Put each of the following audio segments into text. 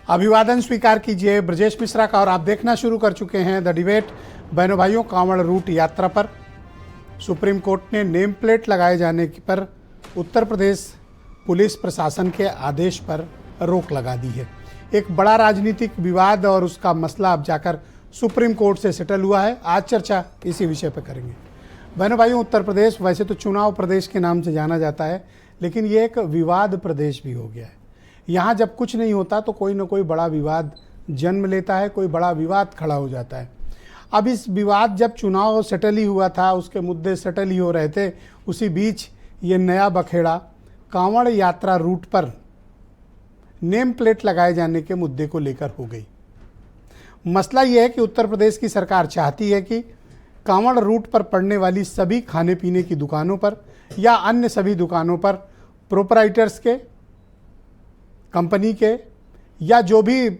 अभिवादन स्वीकार कीजिए ब्रजेश मिश्रा का। और आप देखना शुरू कर चुके हैं द डिबेट। बहनों भाइयों, कांवड़ रूट यात्रा पर सुप्रीम कोर्ट ने नेम प्लेट लगाए जाने पर उत्तर प्रदेश पुलिस प्रशासन के आदेश पर रोक लगा दी है। एक बड़ा राजनीतिक विवाद और उसका मसला अब जाकर सुप्रीम कोर्ट से सेटल हुआ है। आज चर्चा इसी विषय पर करेंगे। बहनों भाइयों, उत्तर प्रदेश वैसे तो चुनाव प्रदेश के नाम से जाना जाता है, लेकिन ये एक विवाद प्रदेश भी हो गया है। यहाँ जब कुछ नहीं होता तो कोई ना कोई बड़ा विवाद जन्म लेता है, कोई बड़ा विवाद खड़ा हो जाता है। अब इस विवाद जब चुनाव सेटल ही हुआ था, उसके मुद्दे सेटल ही हो रहे थे, उसी बीच ये नया बखेड़ा कांवड़ यात्रा रूट पर नेम प्लेट लगाए जाने के मुद्दे को लेकर हो गई। मसला ये है कि उत्तर प्रदेश की सरकार चाहती है कि कांवड़ रूट पर पड़ने वाली सभी खाने पीने की दुकानों पर या अन्य सभी दुकानों पर प्रोपराइटर्स के, कंपनी के या जो भी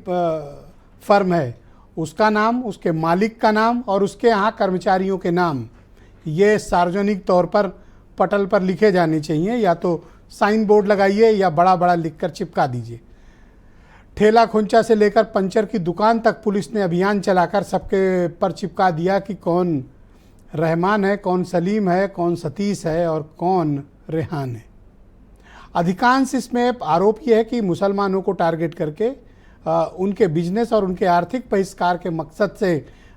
फर्म है उसका नाम, उसके मालिक का नाम और उसके यहाँ कर्मचारियों के नाम ये सार्वजनिक तौर पर पटल पर लिखे जाने चाहिए। या तो साइन बोर्ड लगाइए या बड़ा बड़ा लिखकर चिपका दीजिए। ठेला खुंचा से लेकर पंचर की दुकान तक पुलिस ने अभियान चलाकर सबके पर चिपका दिया कि कौन रहमान है, कौन सलीम है, कौन सतीश है और कौन रेहान है। अधिकांश इसमें आरोप यह है कि मुसलमानों को टारगेट करके उनके बिजनेस और उनके आर्थिक बहिष्कार के मकसद से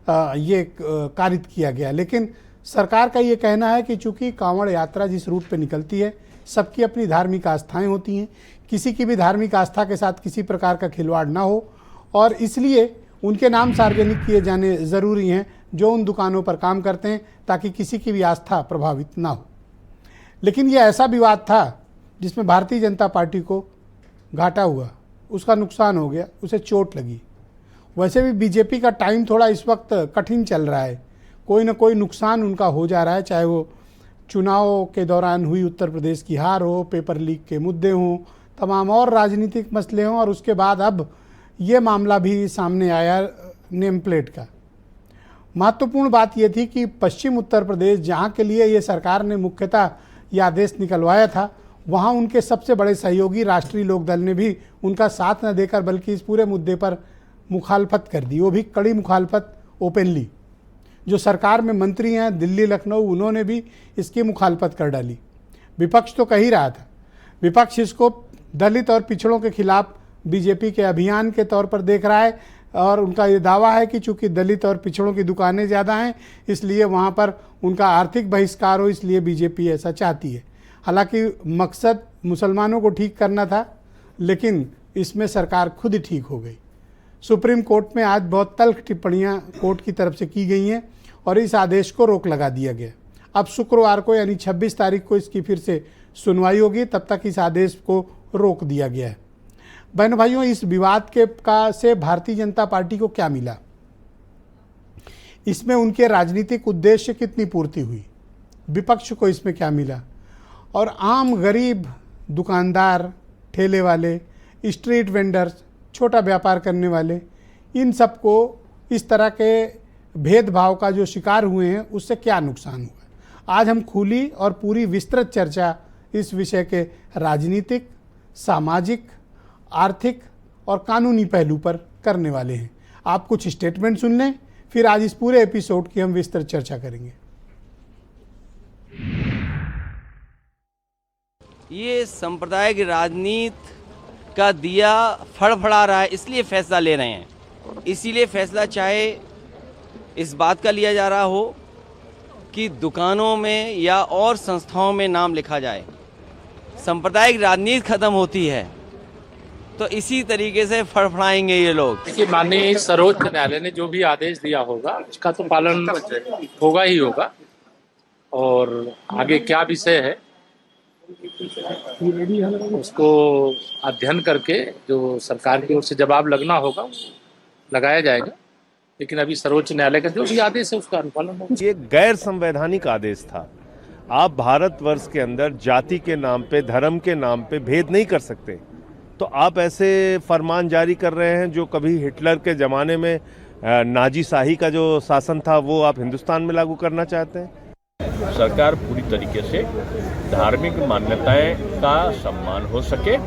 ये कारित किया गया। लेकिन सरकार का ये कहना है कि चूंकि कांवड़ यात्रा जिस रूट पे निकलती है, सबकी अपनी धार्मिक आस्थाएं होती हैं, किसी की भी धार्मिक आस्था के साथ किसी प्रकार का खिलवाड़ ना हो और इसलिए उनके नाम सार्वजनिक किए जाने ज़रूरी हैं जो उन दुकानों पर काम करते हैं, ताकि किसी की भी आस्था प्रभावित ना हो। लेकिन यह ऐसा विवाद था जिसमें भारतीय जनता पार्टी को घाटा हुआ, उसका नुकसान हो गया, उसे चोट लगी। वैसे भी बीजेपी का टाइम थोड़ा इस वक्त कठिन चल रहा है, कोई ना कोई नुकसान उनका हो जा रहा है, चाहे वो चुनाव के दौरान हुई उत्तर प्रदेश की हार हो, पेपर लीक के मुद्दे हों, तमाम और राजनीतिक मसले हों, और उसके बाद अब ये मामला भी सामने आया नेम प्लेट का। महत्वपूर्ण बात यह थी कि पश्चिम उत्तर प्रदेश, जहाँ के लिए ये सरकार ने मुख्यतः यह आदेश निकलवाया था, वहाँ उनके सबसे बड़े सहयोगी राष्ट्रीय लोकदल ने भी उनका साथ न देकर बल्कि इस पूरे मुद्दे पर मुखालफत कर दी, वो भी कड़ी मुखालफत ओपनली। जो सरकार में मंत्री हैं दिल्ली लखनऊ, उन्होंने भी इसकी मुखालफत कर डाली। विपक्ष तो कह ही रहा था, विपक्ष इसको दलित और पिछड़ों के खिलाफ बीजेपी के अभियान के तौर पर देख रहा है और उनका ये दावा है कि चूंकि दलित और पिछड़ों की दुकानें ज़्यादा हैं इसलिए वहाँ पर उनका आर्थिक बहिष्कार हो, इसलिए बीजेपी ऐसा चाहती है। हालांकि मकसद मुसलमानों को ठीक करना था, लेकिन इसमें सरकार खुद ही ठीक हो गई। सुप्रीम कोर्ट में आज बहुत तल्ख टिप्पणियां कोर्ट की तरफ से की गई हैं और इस आदेश को रोक लगा दिया गया। अब शुक्रवार को यानी 26 तारीख को इसकी फिर से सुनवाई होगी, तब तक इस आदेश को रोक दिया गया है। बहनों भाइयों, इस विवाद से भारतीय जनता पार्टी को क्या मिला, इसमें उनके राजनीतिक उद्देश्य कितनी पूर्ति हुई, विपक्ष को इसमें क्या मिला, और आम गरीब दुकानदार, ठेले वाले, स्ट्रीट वेंडर्स, छोटा व्यापार करने वाले, इन सबको इस तरह के भेदभाव का जो शिकार हुए हैं उससे क्या नुकसान हुआ। आज हम खुली और पूरी विस्तृत चर्चा इस विषय के राजनीतिक, सामाजिक, आर्थिक और कानूनी पहलू पर करने वाले हैं। आप कुछ स्टेटमेंट सुन लें, फिर आज इस पूरे एपिसोड की हम विस्तृत चर्चा करेंगे। ये सांप्रदायिक राजनीति का दिया फड़फड़ा रहा है, इसलिए फैसला ले रहे हैं। इसीलिए फैसला चाहे इस बात का लिया जा रहा हो कि दुकानों में या और संस्थाओं में नाम लिखा जाए, सांप्रदायिक राजनीति खत्म होती है तो इसी तरीके से फड़फड़ाएंगे ये लोग। देखिए, माननीय सर्वोच्च न्यायालय ने जो भी आदेश दिया होगा उसका तो पालन होगा ही होगा, और आगे क्या विषय है उसको अध्ययन करके जो सरकार की ओर से जवाब लगना होगा लगाया जाएगा। लेकिन अभी सर्वोच्च न्यायालय का जो भी आदेश है उसका अनुपालन होगा। ये गैर संवैधानिक आदेश था। आप भारतवर्ष के अंदर जाति के नाम पे, धर्म के नाम पे भेद नहीं कर सकते। तो आप ऐसे फरमान जारी कर रहे हैं जो कभी हिटलर के ज़माने में नाजी शाही का जो शासन था वो आप हिंदुस्तान में लागू करना चाहते हैं। सरकार पूरी तरीके से धार्मिक मान्यताएं का सम्मान हो सके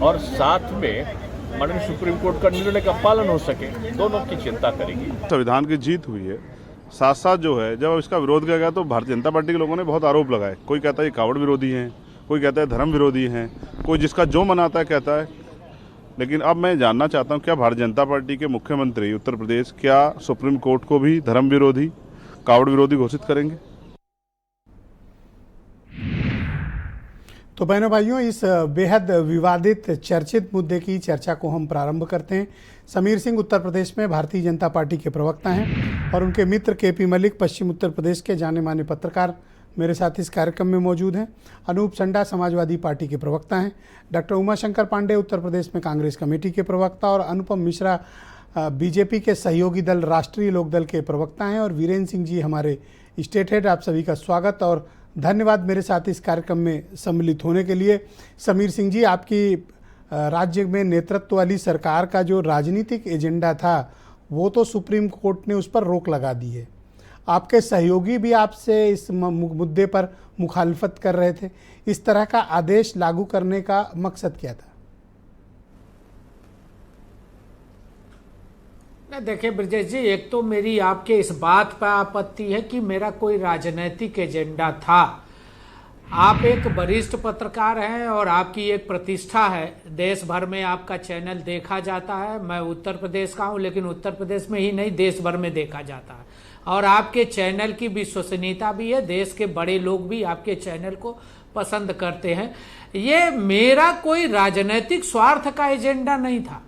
और साथ में माननीय सुप्रीम कोर्ट का निर्णय का पालन हो सके, दोनों की चिंता करेगी। संविधान की जीत हुई है, साथ साथ जो है जब इसका विरोध किया गया तो भारतीय जनता पार्टी के लोगों ने बहुत आरोप लगाए। कोई कहता है ये कावड़ विरोधी हैं, कोई कहता है धर्म विरोधी हैं, कोई जिसका जो मनाता है कहता है। लेकिन अब मैं जानना चाहता हूँ क्या भारतीय जनता पार्टी के मुख्यमंत्री उत्तर प्रदेश क्या सुप्रीम कोर्ट को भी धर्म विरोधी, कावड़ विरोधी घोषित करेंगे? तो बहनों भाइयों, इस बेहद विवादित चर्चित मुद्दे की चर्चा को हम प्रारंभ करते हैं। समीर सिंह उत्तर प्रदेश में भारतीय जनता पार्टी के प्रवक्ता हैं और उनके मित्र केपी मलिक पश्चिम उत्तर प्रदेश के जाने माने पत्रकार मेरे साथ इस कार्यक्रम में मौजूद हैं। अनूप संडा समाजवादी पार्टी के प्रवक्ता हैं। डॉक्टर उमाशंकर पांडे उत्तर प्रदेश में कांग्रेस कमेटी के प्रवक्ता और अनुपम मिश्रा बीजेपी के सहयोगी दल राष्ट्रीय लोकदल के प्रवक्ता हैं। और वीरेंद्र सिंह जी हमारे स्टेट हेड। आप सभी का स्वागत और धन्यवाद मेरे साथ इस कार्यक्रम में सम्मिलित होने के लिए। समीर सिंह जी, आपकी राज्य में नेतृत्व वाली सरकार का जो राजनीतिक एजेंडा था वो तो सुप्रीम कोर्ट ने उस पर रोक लगा दी है। आपके सहयोगी भी आपसे इस मुद्दे पर मुखालफत कर रहे थे। इस तरह का आदेश लागू करने का मकसद क्या था? देखिए ब्रजेश जी, एक तो मेरी आपके इस बात पर आपत्ति है कि मेरा कोई राजनीतिक एजेंडा था। आप एक वरिष्ठ पत्रकार हैं और आपकी एक प्रतिष्ठा है, देश भर में आपका चैनल देखा जाता है। मैं उत्तर प्रदेश का हूं, लेकिन उत्तर प्रदेश में ही नहीं देश भर में देखा जाता है और आपके चैनल की विश्वसनीयता भी है। देश के बड़े लोग भी आपके चैनल को पसंद करते हैं। ये मेरा कोई राजनीतिक स्वार्थ का एजेंडा नहीं था।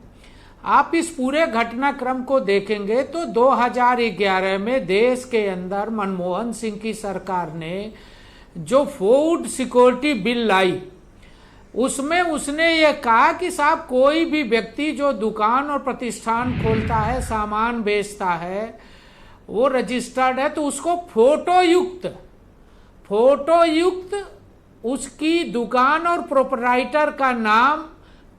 आप इस पूरे घटनाक्रम को देखेंगे तो 2011 में देश के अंदर मनमोहन सिंह की सरकार ने जो फूड सिक्योरिटी बिल लाई, उसमें उसने ये कहा कि साहब कोई भी व्यक्ति जो दुकान और प्रतिष्ठान खोलता है, सामान बेचता है, वो रजिस्टर्ड है, तो उसको फोटो युक्त उसकी दुकान और प्रोपराइटर का नाम,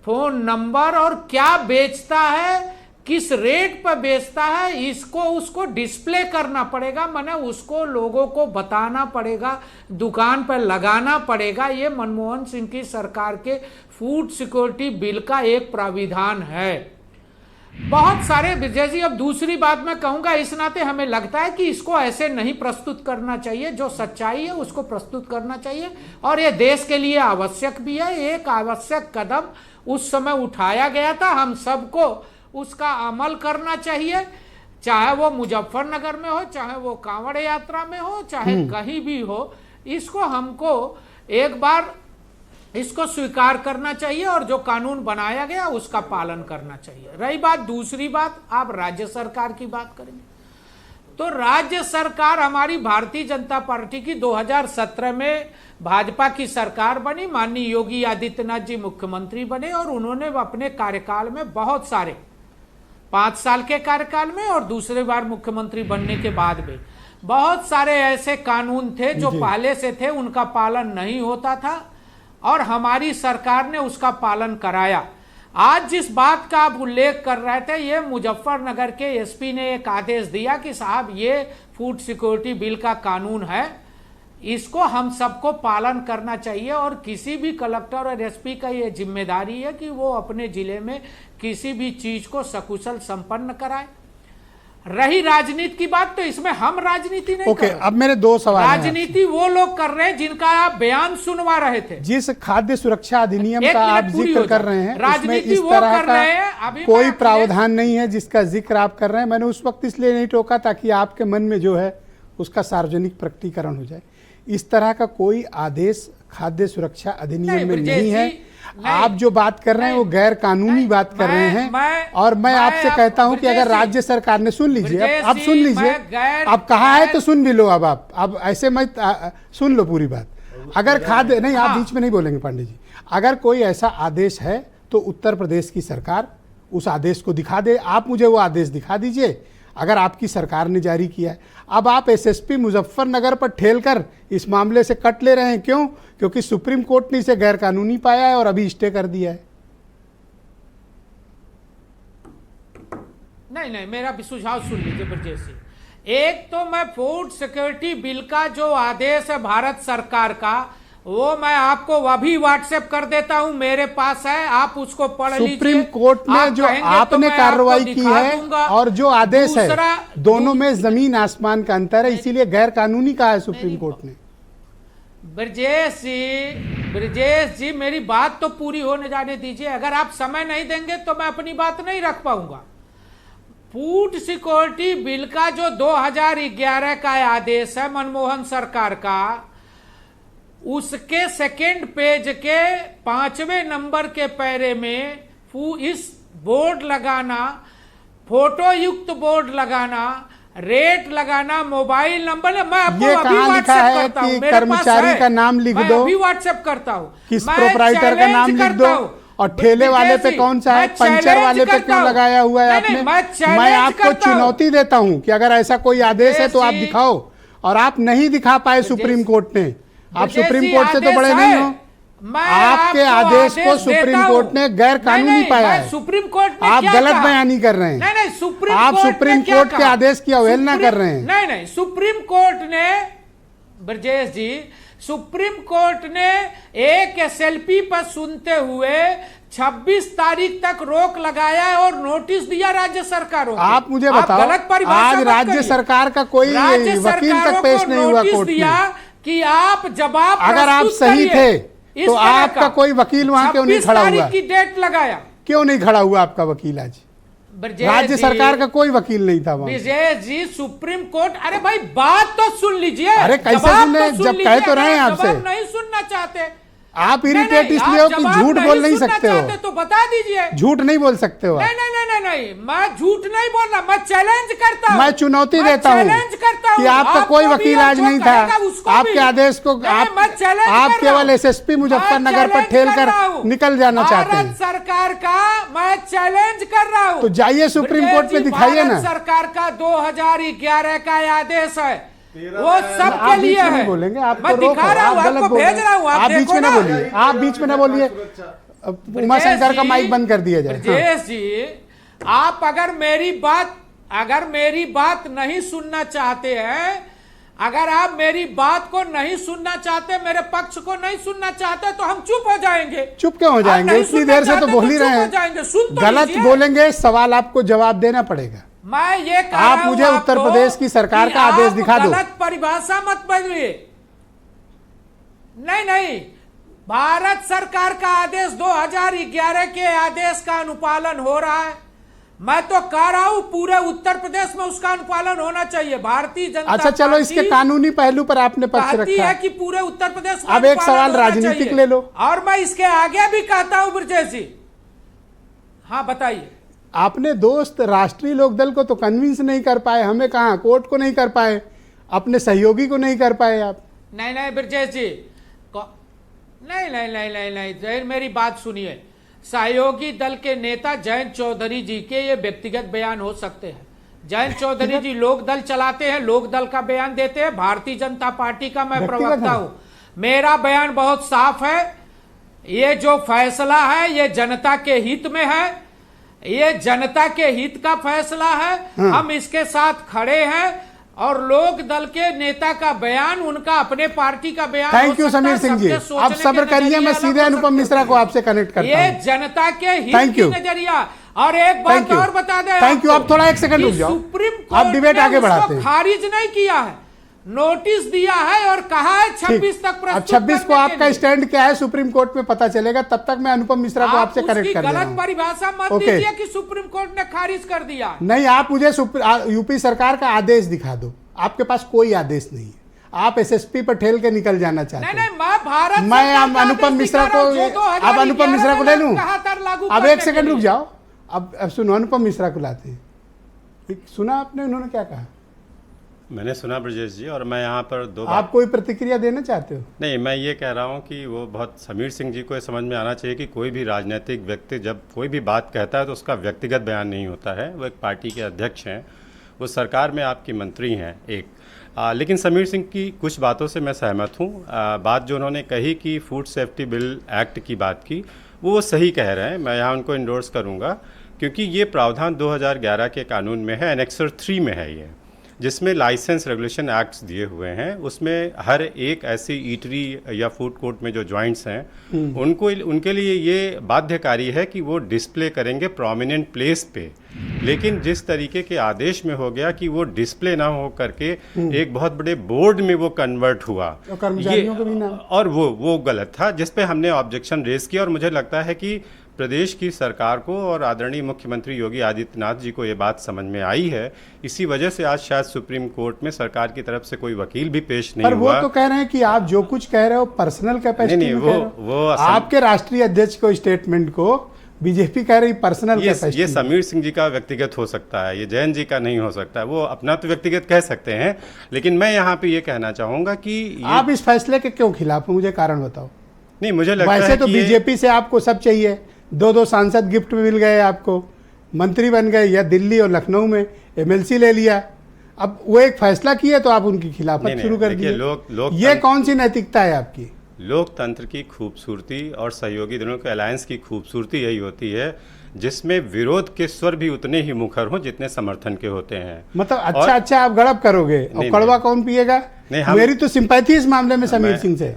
फोन नंबर और क्या बेचता है, किस रेट पर बेचता है, इसको उसको डिस्प्ले करना पड़ेगा। माने उसको लोगों को बताना पड़ेगा, दुकान पर लगाना पड़ेगा। ये मनमोहन सिंह की सरकार के फूड सिक्योरिटी बिल का एक प्राविधान है। बहुत सारे विजय जी, अब दूसरी बात मैं कहूंगा, इस नाते हमें लगता है कि इसको ऐसे नहीं प्रस्तुत करना चाहिए। जो सच्चाई है उसको प्रस्तुत करना चाहिए और ये देश के लिए आवश्यक भी है। एक आवश्यक कदम उस समय उठाया गया था, हम सबको उसका अमल करना चाहिए, चाहे वो मुजफ्फरनगर में हो, चाहे वो कांवड़ यात्रा में हो, चाहे कहीं भी हो। इसको हमको एक बार इसको स्वीकार करना चाहिए और जो कानून बनाया गया उसका पालन करना चाहिए। रही बात, दूसरी बात, आप राज्य सरकार की बात करेंगे तो राज्य सरकार हमारी भारतीय जनता पार्टी की 2017 में भाजपा की सरकार बनी। माननीय योगी आदित्यनाथ जी मुख्यमंत्री बने और उन्होंने अपने कार्यकाल में बहुत सारे, 5 साल के कार्यकाल में और दूसरी बार मुख्यमंत्री बनने के बाद भी बहुत सारे ऐसे कानून थे जो पहले से थे, उनका पालन नहीं होता था और हमारी सरकार ने उसका पालन कराया। आज जिस बात का आप उल्लेख कर रहे थे, ये मुजफ्फरनगर के एसपी ने एक आदेश दिया कि साहब ये फूड सिक्योरिटी बिल का कानून है, इसको हम सबको पालन करना चाहिए और किसी भी कलेक्टर और एसपी का ये जिम्मेदारी है कि वो अपने जिले में किसी भी चीज को सकुशल संपन्न कराए। रही राजनीति की बात, तो इसमें हम राजनीति नहीं कर रहे। अब मेरे 2 सवाल हैं। राजनीति वो लोग कर रहे हैं जिनका आप बयान सुनवा रहे थे। जिस खाद्य सुरक्षा अधिनियम का आप जिक्र कर रहे हैं, उसमें इस वो तरह कर रहे हैं। का कोई प्रावधान नहीं है जिसका जिक्र आप कर रहे हैं। मैंने उस वक्त इसलिए नहीं टोका ताकि आपके मन में जो है उसका सार्वजनिक प्रकटीकरण हो जाए। इस तरह का कोई आदेश खाद्य सुरक्षा अधिनियम में नहीं है। आप जो बात कर रहे हैं वो गैर कानूनी बात कर रहे हैं और मैं आपसे कहता हूं कि अगर राज्य सरकार ने, सुन लीजिए, अब सुन लीजिए, अब कहा है तो सुन भी लो। अब ऐसे मत सुन लो पूरी बात। अगर खाद्य नहीं, आप बीच में नहीं बोलेंगे पांडे जी। अगर कोई ऐसा आदेश है तो उत्तर प्रदेश की सरकार उस आदेश को दिखा दे। आप मुझे वो आदेश दिखा दीजिए अगर आपकी सरकार ने जारी किया है। अब आप एसएसपी मुजफ्फरनगर पर ठेलकर इस मामले से कट ले रहे हैं। क्यों? क्योंकि सुप्रीम कोर्ट ने इसे गैर कानूनी पाया है और अभी स्टे कर दिया है। नहीं, मेरा भी सुझाव सुन लीजिए ब्रजेश जी। एक तो मैं फूड सिक्योरिटी बिल का जो आदेश है भारत सरकार का, वो मैं आपको अभी व्हाट्सएप कर देता हूं, मेरे पास है, आप उसको पढ़ लीजिए। सुप्रीम कोर्ट ने आप जो कहेंगे तो आपने मैं कार्रवाई आपको की दिखा है दूंगा। और जो आदेश है दूसरा, दोनों में जमीन आसमान का अंतर है, इसीलिए गैर कानूनी कहा है सुप्रीम कोर्ट ने। ब्रजेश जी मेरी बात तो पूरी होने जाने दीजिए। अगर आप समय नहीं देंगे तो मैं अपनी बात नहीं रख पाऊंगा। फूड सिक्योरिटी बिल का जो 2011 का आदेश है मनमोहन सरकार का, उसके सेकेंड पेज के 5वें नंबर के पैरे में इस बोर्ड लगाना, फोटो युक्त बोर्ड लगाना, रेट लगाना, मोबाइल नंबर, मैं आपको ये अभी कहाँ लिखा व्हाट्सएप है करता हूं, कि मेरे पास कर्मचारी है। का नाम लिख मैं दो, अभी व्हाट्सएप करता हूं, किस मैं प्रोपराइटर का नाम चैलेंज लिख दो, करता हूं। और ठेले वाले पे कौन सा है, पंचर वाले पे क्यों लगाया हुआ है आपने। मैं आपको चुनौती देता हूं कि अगर ऐसा कोई आदेश है तो आप दिखाओ, और आप नहीं दिखा पाए सुप्रीम कोर्ट ने। आप सुप्रीम कोर्ट से तो बड़े नहीं हो। आपके आदेश को सुप्रीम कोर्ट ने गैर कानूनी पाया है। सुप्रीम कोर्ट ने आप क्या गलत कहा? बयानी कर रहे हैं। नहीं, सुप्रीम आप कोर्ट सुप्रीम ने क्या कोर्ट के कहा? आदेश की अवहेलना कर रहे हैं। नहीं, सुप्रीम कोर्ट ने, ब्रजेश जी, सुप्रीम कोर्ट ने एक एसएलपी पर सुनते हुए 26 तारीख तक रोक लगाया और नोटिस दिया राज्य सरकारों को। आप मुझे बताओ, गलत परिभाषा आज मत राज्य करिए। सरकार का कोई राज्य वकील तक सरकारों पेश को नहीं हुआ नोटिस कोर्ट दिया में। कि आप जवाब अगर आप प्रस्तुत सही करिए। थे इस तो तरह आपका का कोई वकील वहां क्यों नहीं 26 खड़ा हुआ? तारीख की डेट लगाया। क्यों नहीं खड़ा हुआ आपका वकील आज? ब्रजेश राज्य जी, सरकार का कोई वकील नहीं था वहां। विजय जी, सुप्रीम कोर्ट, अरे भाई बात तो सुन लीजिए। अरे कैसे जवाब सुने? तो सुन जब लीजिए। कह तो रहे हैं अगर आपसे। जवाब नहीं सुनना चाहते, आप इरिटेट नहीं, इसलिए आप हो कि जवाब झूठ बोल नहीं सुनना सकते हो। चाहते तो बता दीजिए। झूठ नहीं बोल सकते हो आप। नहीं, मैं झूठ नहीं बोल रहा, मैं चैलेंज करता हूं। मैं चुनौती मैं देता हूं चैलेंज करता हूं। कि आपका आपको कोई भी वकील और आज जो नहीं कहेगा था। उसको आपके भी। आदेश को नहीं, मैं चैलेंज आप कर रहा केवल हूं। एसएसपी मुजफ्फरनगर पर मैं ठेल चैलेंज कर रहा हूं। निकल जाना चाहते भारत हैं। सरकार का मैं चैलेंज कर रहा हूं। तो जाइए सुप्रीम कोर्ट में दिखाइए ना। भारत सरकार का 2011 का आदेश है, वो आप सबके बीच लिए में नहीं है। बोलेंगे, आपको मैं रोक दिखा है, रहा हूं, आप गलत आपको बोल रहे भेज हैं। रहा हूं, आप बीच देखो में ना ना। बोलिए, आप बीच में ना बोलिए। उमा शंकर का माइक बंद कर दिया जाए। ब्रजेश जी, आप अगर मेरी बात नहीं सुनना चाहते हैं, अगर आप मेरी बात को नहीं सुनना चाहते, मेरे पक्ष को नहीं सुनना चाहते, तो हम चुप हो जाएंगे। चुप क्यों हो आप जाएंगे? नहीं उतनी सुनना देर से तो चाहते बोल ही रहे चुप हो हैं। जाएंगे। सुन तो गलत लीजिए। बोलेंगे, सवाल आपको जवाब देना पड़ेगा। मैं ये कह आप रहा हूं मुझे उत्तर आपको प्रदेश की सरकार कि का आदेश आप दिखा दो। गलत परिभाषा मत बदलिए। नहीं, भारत सरकार का आदेश 2011 के आदेश का अनुपालन हो रहा है। मैं तो कह रहा हूं पूरे उत्तर प्रदेश में उसका अनुपालन होना चाहिए। भारतीय जनता अच्छा चलो, इसके कानूनी पहलू पर आपने पक्ष कहती रखा है कि पूरे उत्तर प्रदेश में अब एक अनुपालन सवाल होना राजनीतिक चाहिए। ले लो। और मैं इसके आगे भी कहता हूं ब्रजेश जी। हाँ बताइए। आपने दोस्त राष्ट्रीय लोकदल को तो कन्विंस नहीं कर पाए, हमें कहा कोर्ट को नहीं कर पाए, अपने सहयोगी को नहीं कर पाए आप। नहीं ब्रजेश जी, नहीं, जैन मेरी बात सुनिए। सहयोगी दल के नेता जयंत चौधरी जी के ये व्यक्तिगत बयान हो सकते हैं। जयंत चौधरी जी लोक दल चलाते हैं, लोक दल का बयान देते हैं। भारतीय जनता पार्टी का मैं प्रवक्ता हूं, मेरा बयान बहुत साफ है। ये जो फैसला है ये जनता के हित में है, ये जनता के हित का फैसला है। हम इसके साथ खड़े हैं और लोक दल के नेता का बयान उनका अपने पार्टी का बयान। थैंक यू समीर सिंह जी, आप सब्र करिए, मैं सीधे अनुपम मिश्रा को आपसे कनेक्ट करता हूं। ये जनता के हित की नजरिया। और एक बात और बता दें, थैंक यू। आप थोड़ा एक सेकंड रुक जाओ, सुप्रीम आप कोर्ट डिबेट ने आगे बढ़ाते उसको हैं। खारिज नहीं किया है, नोटिस दिया है और कहा है 26 तक प्रस्तुत। अब 26 को आपका स्टैंड क्या है सुप्रीम कोर्ट में पता चलेगा, तब तक मैं अनुपम मिश्रा को आपसे कनेक्ट कर दे रहा गलत हूं। परिभाषा मत दीजिए कि सुप्रीम कोर्ट ने खारिज कर दिया। नहीं, आप मुझे यूपी सरकार का आदेश दिखा दो। आपके पास कोई आदेश नहीं है, आप एसएसपी पर ठेल के निकल जाना चाहते हैं। मैं अनुपम मिश्रा को, अब अनुपम मिश्रा को ले लूं। अब एक सेकंड रुक जाओ, अब सुनो, अनुपम मिश्रा को लाते हैं। सुना आपने उन्होंने क्या कहा? मैंने सुना ब्रजेश जी, और मैं यहाँ पर आप कोई प्रतिक्रिया देना चाहते हो? नहीं, मैं ये कह रहा हूँ कि वो बहुत समीर सिंह जी को ये समझ में आना चाहिए कि कोई भी राजनीतिक व्यक्ति जब कोई भी बात कहता है तो उसका व्यक्तिगत बयान नहीं होता है। वो एक पार्टी के अध्यक्ष हैं, वो सरकार में आपकी मंत्री हैं एक। लेकिन समीर सिंह की कुछ बातों से मैं सहमत हूँ। बात जो उन्होंने कही कि फूड सेफ्टी बिल एक्ट की बात की, वो सही कह रहे हैं। मैं यहाँ उनको इंडोर्स करूँगा, क्योंकि ये प्रावधान 2011 के कानून में है, एनेक्सर 3 में है ये। जिसमें लाइसेंस रेगुलेशन एक्ट्स दिए हुए हैं। उसमें हर एक ऐसी ईटरी या फूड कोर्ट में जो जॉइंट्स हैं उनके लिए ये बाध्यकारी है कि वो डिस्प्ले करेंगे प्रोमिनेंट प्लेस पे। लेकिन जिस तरीके के आदेश में हो गया कि वो डिस्प्ले ना हो करके एक बहुत बड़े बोर्ड में वो कन्वर्ट हुआ, और कर्मचारियों को भी ना, और वो गलत था, जिस पे हमने ऑब्जेक्शन रेज किया। और मुझे लगता है कि प्रदेश की सरकार को और आदरणीय मुख्यमंत्री योगी आदित्यनाथ जी को ये बात समझ में आई है। इसी वजह से आज शायद सुप्रीम कोर्ट में सरकार की तरफ से कोई वकील भी पेश नहीं हुआ। पर वो तो कह रहे हैं कि आप जो कुछ कह रहे हो पर्सनल कैपेसिटी में कह रहे हो। वो आपके राष्ट्रीय अध्यक्ष को स्टेटमेंट को बीजेपी कह रही पर्सनल कैपेसिटी। ये समीर सिंह जी का व्यक्तिगत हो सकता है, ये जयंत जी का नहीं हो सकता है। वो अपना तो व्यक्तिगत कह सकते हैं, लेकिन मैं यहाँ पे ये कहना चाहूंगा कि आप इस फैसले के क्यों खिलाफ हैं, मुझे कारण बताओ। नहीं, मुझे लगता वैसे है तो कि बीजेपी से आपको सब चाहिए, 2-2 सांसद गिफ्ट में मिल गए, आपको मंत्री बन गए, या दिल्ली और लखनऊ में एमएलसी ले लिया। अब वो एक फैसला किए तो आप उनकी खिलाफत शुरू कर दिए। ये कौन सी नैतिकता है आपकी? लोकतंत्र की खूबसूरती और सहयोगी दलों के अलायंस की खूबसूरती यही होती है जिसमें विरोध के स्वर भी उतने ही मुखर हों जितने समर्थन के होते हैं। मतलब अच्छा आप गड़ब करोगे और कड़वा कौन पिएगा? मेरी तो सिंपैथी इस मामले में समीर सिंह से।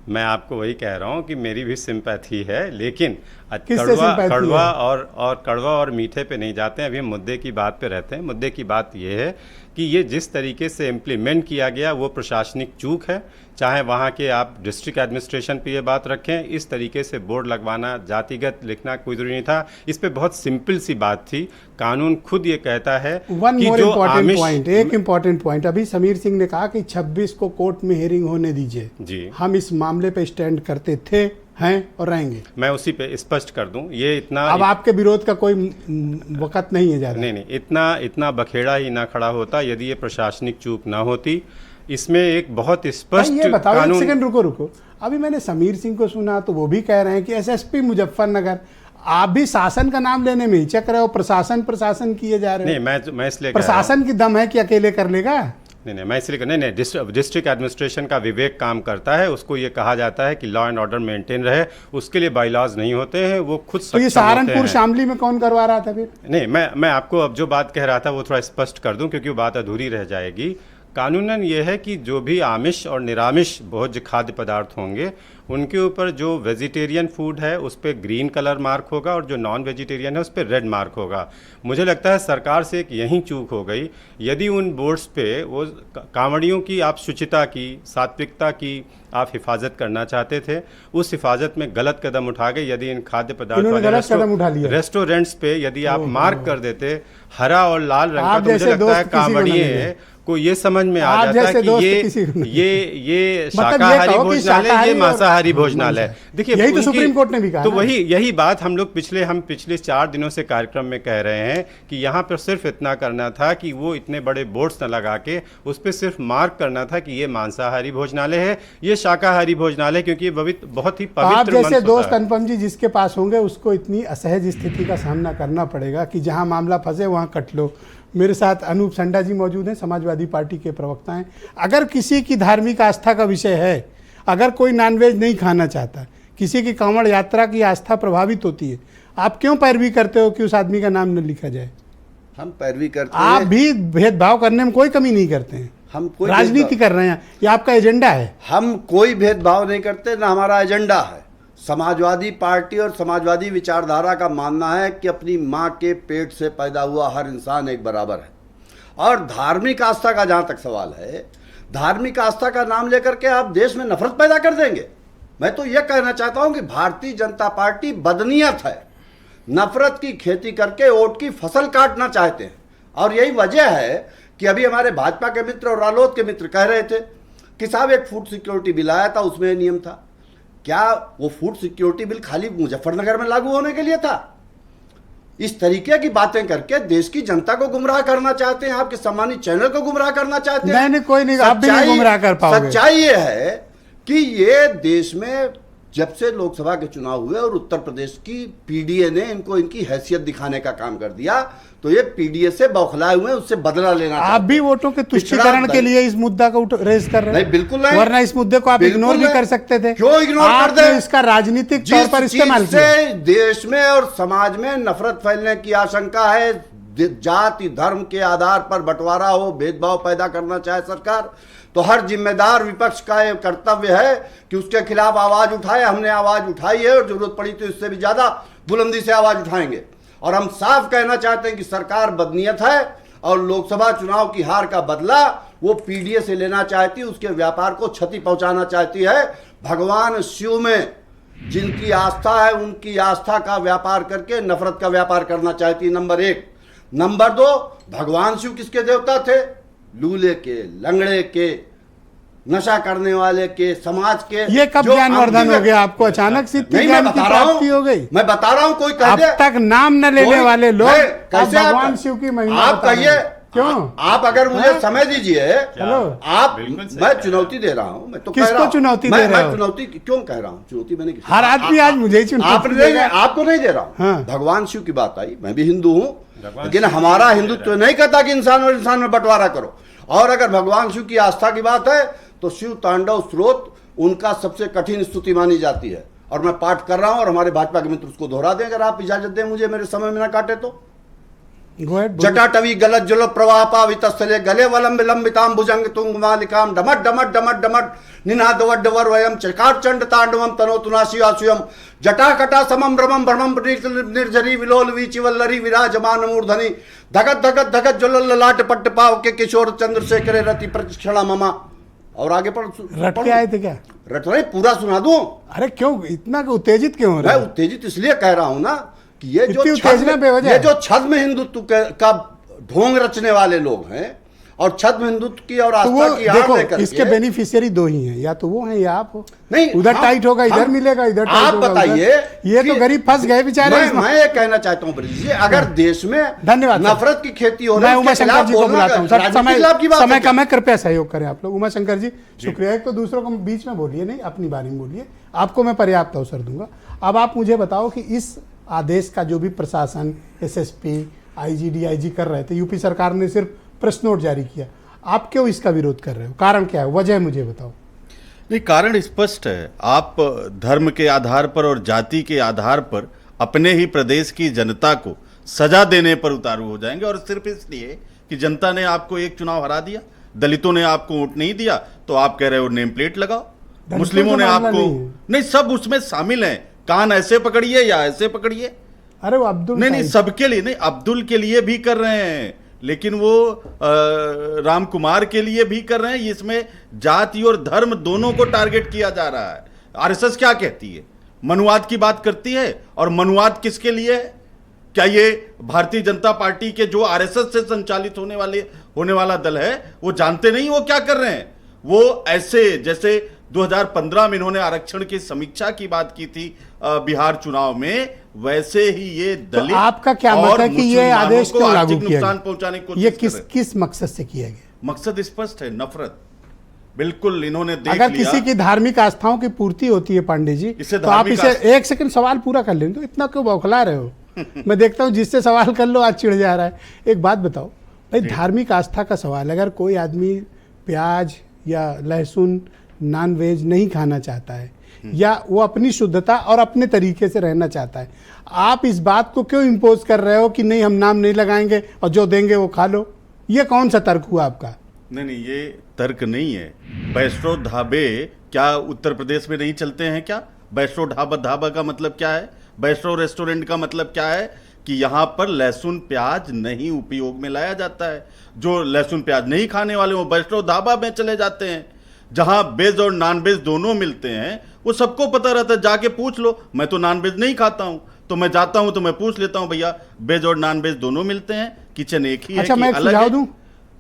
मैं आपको वही कह रहा हूँ कि मेरी भी सिंपैथी है, लेकिन कड़वा और मीठे पे नहीं जाते हैं। अभी हम मुद्दे की बात पे रहते हैं। मुद्दे की बात ये है कि ये जिस तरीके से इम्प्लीमेंट किया गया वो प्रशासनिक चूक है। चाहे वहाँ के आप डिस्ट्रिक्ट एडमिनिस्ट्रेशन पे ये बात रखें, इस तरीके से बोर्ड लगवाना, जातिगत लिखना कोई ज़रूरी नहीं था। इस पे बहुत सिंपल सी बात थी। कानून खुद ये कहता है कि जो एक इम्पॉर्टेंट पॉइंट अभी समीर सिंह ने कहा कि 26 को कोर्ट में हियरिंग होने दीजिए जी। हम इस मामले पे स्टैंड करते थे, हैं और रहेंगे। मैं उसी पे स्पष्ट कर दूं, ये इतना अब आपके विरोध का कोई वक्त नहीं है जा रहा। नहीं, इतना बखेड़ा ही ना खड़ा होता यदि ये प्रशासनिक चूक ना होती। इसमें एक बहुत स्पष्ट ये बताओ, एक सेकंड रुको। अभी मैंने समीर सिंह को सुना तो वो भी कह रहे हैं कि एसएसपी मुजफ्फरनगर, आप भी शासन का नाम लेने में हिचक रहे हो, प्रशासन किए जा रहे हो। नहीं, मैं इसलिए प्रशासन की दम है कि अकेले कर लेगा? नहीं, मैं इसलिए नहीं, डिस्ट्रिक्ट एडमिनिस्ट्रेशन का विवेक काम करता है। उसको ये कहा जाता है कि लॉ एंड ऑर्डर मेंटेन रहे, उसके लिए बाईलॉज नहीं होते हैं, वो खुद तो ये सहारनपुर शामली में कौन करवा रहा था फिर? नहीं, मैं आपको अब जो बात कह रहा था वो थोड़ा स्पष्ट कर दूं क्योंकि वो बात अधूरी रह जाएगी। कानूनन ये है कि जो भी आमिष और निरामिष भोज्य खाद्य पदार्थ होंगे उनके ऊपर जो वेजिटेरियन फूड है उस पर ग्रीन कलर मार्क होगा और जो नॉन वेजिटेरियन है उस पर रेड मार्क होगा। मुझे लगता है सरकार से एक यही चूक हो गई। यदि उन बोर्ड्स पे वो कांवड़ियों की आप शुचिता की, सात्विकता की आप हिफाजत करना चाहते थे, उस हिफाजत में गलत कदम उठा गए। यदि इन खाद्य पदार्थ रेस्टोरेंट्स पे यदि आप मार्क कर देते हरा और लाल रंग का, तो मुझे लगता है कांवड़िए को ये समझ में आ जाता है कि ये शाकाहारी भोजनालय, ये मांसाहारी भोजनालय। देखिए, यही तो सुप्रीम कोर्ट ने भी कहा। तो यही बात हम लोग पिछले 4 दिनों से कार्यक्रम में कह रहे हैं कि यहाँ पर सिर्फ इतना करना था कि वो इतने बड़े बोर्ड्स न लगा के उस पर सिर्फ मार्क करना था कि ये मांसाहारी भोजनालय है, ये शाकाहारी भोजनालय, क्योंकि ये बहुत ही पवित्र। आप जैसे दोस्त अनुपम जी जिसके पास होंगे उसको इतनी असहज स्थिति का सामना करना पड़ेगा कि जहाँ मामला फंसे वहाँ कट लो। मेरे साथ अनूप संडा जी मौजूद हैं, समाजवादी पार्टी के प्रवक्ता हैं। अगर किसी की धार्मिक आस्था का विषय है, अगर कोई नॉनवेज नहीं खाना चाहता, किसी की कांवड़ यात्रा की आस्था प्रभावित होती है, आप क्यों पैरवी करते हो कि उस आदमी का नाम न लिखा जाए? हम पैरवी करते हैं। आप भी भेदभाव करने में कोई कमी नहीं करते हैं। हम कोई राजनीति कर रहे हैं, ये आपका एजेंडा है। हम कोई भेदभाव नहीं करते, ना हमारा एजेंडा है। समाजवादी पार्टी और समाजवादी विचारधारा का मानना है कि अपनी माँ के पेट से पैदा हुआ हर इंसान एक बराबर है। और धार्मिक आस्था का जहाँ तक सवाल है, धार्मिक आस्था का नाम लेकर के आप देश में नफरत पैदा कर देंगे। मैं तो यह कहना चाहता हूँ कि भारतीय जनता पार्टी बदनीयत है, नफरत की खेती करके वोट की फसल काटना चाहते हैं। और यही वजह है कि अभी हमारे भाजपा के मित्र और रालोद के मित्र कह रहे थे कि साहब एक फूड सिक्योरिटी बिल आया था, उसमें नियम था। क्या वो फूड सिक्योरिटी बिल खाली मुजफ्फरनगर में लागू होने के लिए था? इस तरीके की बातें करके देश की जनता को गुमराह करना चाहते हैं, आपके सम्मानित चैनल को गुमराह करना चाहते हैं। नहीं, कोई नहीं, आप भी नहीं गुमराह कर पाओगे। सच्चाई ये है कि ये देश में जब से लोकसभा के चुनाव हुए और उत्तर प्रदेश की पीडीए ने इनको इनकी हैसियत दिखाने का काम कर दिया, तो ये पीडीए से बौखलाए हुए, उससे बदला लेना। आप भी वोटों के तुष्टीकरण के लिए इस मुद्दा को रेज कर रहे हैं? नहीं, बिल्कुल नहीं। वरना इस मुद्दे को आप इग्नोर भी कर सकते थे। क्यों इग्नोर कर दे? इसका राजनीतिक तौर पर इस्तेमाल किया। देश में और समाज में नफरत फैलने की आशंका है, जाति धर्म के आधार पर बंटवारा हो, भेदभाव पैदा करना चाहे सरकार, तो हर जिम्मेदार विपक्ष का ये कर्तव्य है कि उसके खिलाफ आवाज उठाए। हमने आवाज उठाई है और जरूरत पड़ी तो इससे भी ज्यादा बुलंदी से आवाज उठाएंगे। और हम साफ कहना चाहते हैं कि सरकार बदनीयत है और लोकसभा चुनाव की हार का बदला वो पीडीए से लेना चाहती है, उसके व्यापार को क्षति पहुंचाना चाहती है। भगवान शिव में जिनकी आस्था है उनकी आस्था का व्यापार करके नफरत का व्यापार करना चाहती है, नंबर 1। नंबर 2, भगवान शिव किसके देवता थे? लूले के, लंगड़े के, नशा करने वाले के, समाज के। ये कब ज्ञानवर्धन हो गया आपको? अचानक से इतनी ज्ञान की प्राप्ति हो गई? मैं बता रहा हूं, कोई कह अब दे तक नाम न लेने वाले लोग कैसे भगवान शिव की महिमा आप कहिए क्यों? आप अगर मुझे समय दीजिए, हेलो, आप, मैं चुनौती दे रहा हूं, मैं तो कह रहा किसको हूं, चुनौती दे रहे हो? मैं चुनौती क्यों कह रहा हूं? चुनौती मैंने किसी हर आदमी आज मुझे ही चुनौती देगा। आपको नहीं दे रहा हूं। हाँ। भगवान शिव की बात आई, मैं भी हिंदू हूं, लेकिन हमारा हिंदुत्व नहीं कहता कि इंसान और इंसान में बंटवारा करो। और अगर भगवान शिव की आस्था की बात है तो शिव तांडव स्रोत उनका सबसे कठिन स्तुति मानी जाती है। और मैं पाठ कर रहा हूं और हमारे भाजपा के मित्र उसको दोहरा दें, अगर आप इजाजत दें मुझे, मेरे समय में ना काटे तो। जटाटवी गलत जल प्रवाह पावित स्थले गले वलम विलंबिताम भुजंग तुंग मालिकाम डमट डमट डमट डमट निनाद वड्डवर वयम चकार चंड तांडवम तनोतुनाशी आसुयम जटाकटा समम रमम भ्रमम निर्झरी विलोल वीचिवल्लरी विराजमान मूर्धनि धगत धगत धगत ज्वलल लाट पट्ट पाव के किशोर चंद्रशेखर रति प्रतिक्षणा ममा। और आगे पढ़ रट के आए थे क्या? रट रहे, पूरा सुना दूं? अरे क्यों इतना उत्तेजित क्यों हो रहा है? मैं उत्तेजित इसलिए कह रहा हूं ना कि ये जो छद्म हिंदुत्व का ढोंग रचने वाले लोग हैं और छद्म हिंदुत्व की और आस्था की आड़ लेकर इसके बेनिफिशियरी 2 ही हैं, या तो वो हैं या आप हो। नहीं, उधर टाइट होगा, इधर मिलेगा, इधर आप बताइए। ये तो गरीब फंस गए बेचारे। मैं ये कहना चाहता हूँ ब्रिज जी, अगर देश में धन्यवाद नफरत की खेती हो रही है, मैं उमा शंकर जी को बुलाता हूँ। समय का मैं कृपया सहयोग करें आप लोग। उमा शंकर जी शुक्रिया। एक तो दूसरों को बीच में बोलिए नहीं, अपनी बारी में बोलिए, आपको मैं पर्याप्त अवसर दूंगा। अब आप मुझे बताओ कि इस आदेश का जो भी प्रशासन, एसएसपी, आईजी, डीआईजी कर रहे थे, यूपी सरकार ने सिर्फ प्रेस नोट जारी किया, आप क्यों इसका विरोध कर रहे हो? कारण क्या है? वजह मुझे बताओ। नहीं, कारण स्पष्ट है। आप धर्म के आधार पर और जाति के आधार पर अपने ही प्रदेश की जनता को सजा देने पर उतारू हो जाएंगे, और सिर्फ इसलिए कि जनता ने आपको एक चुनाव हरा दिया, दलितों ने आपको वोट नहीं दिया तो आप कह रहे हो नेम प्लेट लगाओ, मुस्लिमों ने आपको नहीं, सब उसमें शामिल हैं। कान ऐसे पकड़िए या ऐसे पकड़िए। अरे वो अब्दुल नहीं, सबके लिए नहीं, अब्दुल के लिए भी कर रहे हैं, लेकिन वो राम कुमार के लिए भी कर रहे हैं। इसमें जाति और धर्म दोनों को टारगेट किया जा रहा है। आरएसएस क्या कहती है? मनुवाद की बात करती है, और मनुवाद किसके लिए है? क्या ये भारतीय जनता पार्टी के जो आरएसएस से संचालित होने वाला दल है वो जानते नहीं वो क्या कर रहे हैं? वो ऐसे जैसे 2015 में इन्होंने आरक्षण की समीक्षा की बात की थी बिहार चुनाव में, वैसे ही ये दलित तो आपका क्या मत है कि ये आदेश क्यों लागू किया नुकसान पहुंचाने को ये किस मकसद से किया गया? मकसद स्पष्ट है, नफरत। बिल्कुल इन्होंने देख अगर लिया। किसी की धार्मिक आस्थाओं की पूर्ति होती है पांडे जी, तो आप इसे एक सेकंड सवाल पूरा कर लेंगे, तो इतना क्यों बौखला रहे हो? मैं देखता हूं जिससे सवाल कर लो आज चिढ़ जा रहा है। एक बात बताओ भाई, धार्मिक आस्था का सवाल, अगर कोई आदमी प्याज या लहसुन, नॉन वेज नहीं खाना चाहता है, या वो अपनी शुद्धता और अपने तरीके से रहना चाहता है, आप इस बात को क्यों इम्पोज कर रहे हो कि नहीं हम नाम नहीं लगाएंगे और जो देंगे वो खा लो? ये कौन सा तर्क हुआ आपका? नहीं, ये तर्क नहीं है। वैष्णो ढाबे क्या उत्तर प्रदेश में नहीं चलते हैं क्या? वैष्णो ढाबा का मतलब क्या है? वैष्णो रेस्टोरेंट का मतलब क्या है? कि यहाँ पर लहसुन प्याज नहीं उपयोग में लाया जाता है। जो लहसुन प्याज नहीं खाने वाले वो वैष्णो ढाबा में चले जाते हैं, जहां वेज और नॉन वेज दोनों मिलते हैं। वो सबको पता रहता है, जाके पूछ लो। मैं तो नॉन वेज नहीं खाता हूं, तो मैं जाता हूं तो मैं पूछ लेता हूं, भैया वेज और नॉन वेज दोनों मिलते हैं, किचन एक ही अच्छा, है मैं कि अलग सुझाव है? दूं?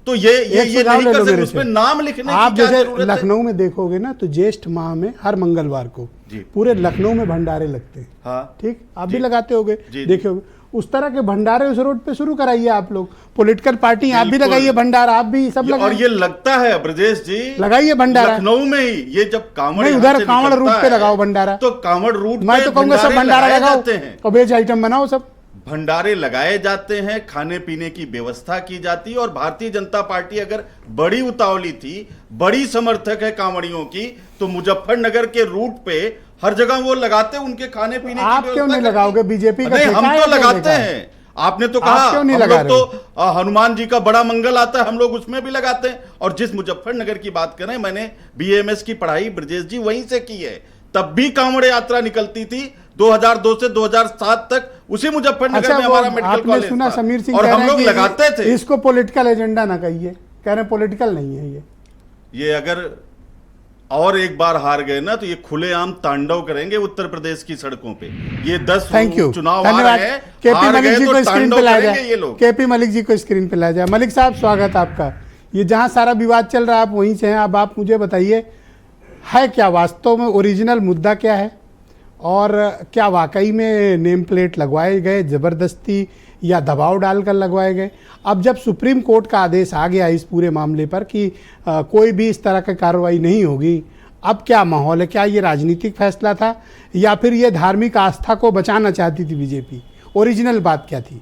तो ये नहीं कर सकते, उसमें नाम लिखने आप की क्या जैसे जरूरत है? लखनऊ में देखोगे ना, तो ज्येष्ठ माह में हर मंगलवार को पूरे लखनऊ में भंडारे लगते हैं। हाँ, ठीक, आप भी लगाते होगे, देखे होगे। उस तरह के भंडारे उस रोड पे शुरू कराइए आप लोग। पॉलिटिकल पार्टी आप भी लगाइए भंडारा, आप भी सब लगाइए। और ये लगता है ब्रजेश जी, लगाइए भंडारा लखनऊ में ही। ये जब कांवड़ नहीं, उधर कांवड़ रूट पे लगाओ भंडारा, तो कांवड़ रूट मैं तो कहूंगा सब भंडारा लगाओ और वेज आइटम बनाओ। सब भंडारे लगाए जाते हैं, खाने पीने की व्यवस्था की जाती है। और भारतीय जनता पार्टी अगर बड़ी उतावली थी, बड़ी समर्थक है कांवड़ियों की, तो मुजफ्फरनगर के रूट पे हर जगह वो लगाते, उनके खाने पीने की आप क्यों नहीं लगाओगे? बीजेपी का नहीं, हम तो लगाते हैं। आपने तो कहा आप क्यों नहीं हम लगा लोग तो हनुमान जी का बड़ा मंगल आता है, हम लोग उसमें भी लगाते हैं। और जिस मुजफ्फरनगर की बात करें, मैंने बीएमएस की पढ़ाई ब्रजेश जी वहीं से की है, तब भी कांवड़ यात्रा निकलती थी 2002 से 2007 तक, उसी मुजफ्फरनगर में हमारा मेडिकल कॉलेज सुना था। समीर सिंह और कह हम रहे लोग हैं कि लगाते थे। इसको पॉलिटिकल एजेंडा ना कहिए, कह रहे हैं पॉलिटिकल नहीं है ये अगर और एक बार हार गए ना तो ये खुलेआम तांडव करेंगे उत्तर प्रदेश की सड़कों पे। ये 10 थैंक यू, चुनाव आ धन्यवाद। रहे हैं, केपी हार मलिक गए जी तो को स्क्रीन पे तांडव लाया करेंगे जाए, ये लोग। केपी मलिक जी को स्क्रीन पे लाया जाए। मलिक साहब स्वागत आपका। ये जहां सारा विवाद चल रहा है आप वहीं से हैं, अब आप मुझे बताइए है क्या वास्तव में ओरिजिनल मुद्दा क्या है, और क्या वाकई में नेम प्लेट लगवाए गए ज़बरदस्ती या दबाव डालकर लगवाए गए? अब जब सुप्रीम कोर्ट का आदेश आ गया इस पूरे मामले पर कि कोई भी इस तरह की कार्रवाई नहीं होगी, अब क्या माहौल है? क्या ये राजनीतिक फैसला था या फिर ये धार्मिक आस्था को बचाना चाहती थी बीजेपी? ओरिजिनल बात क्या थी?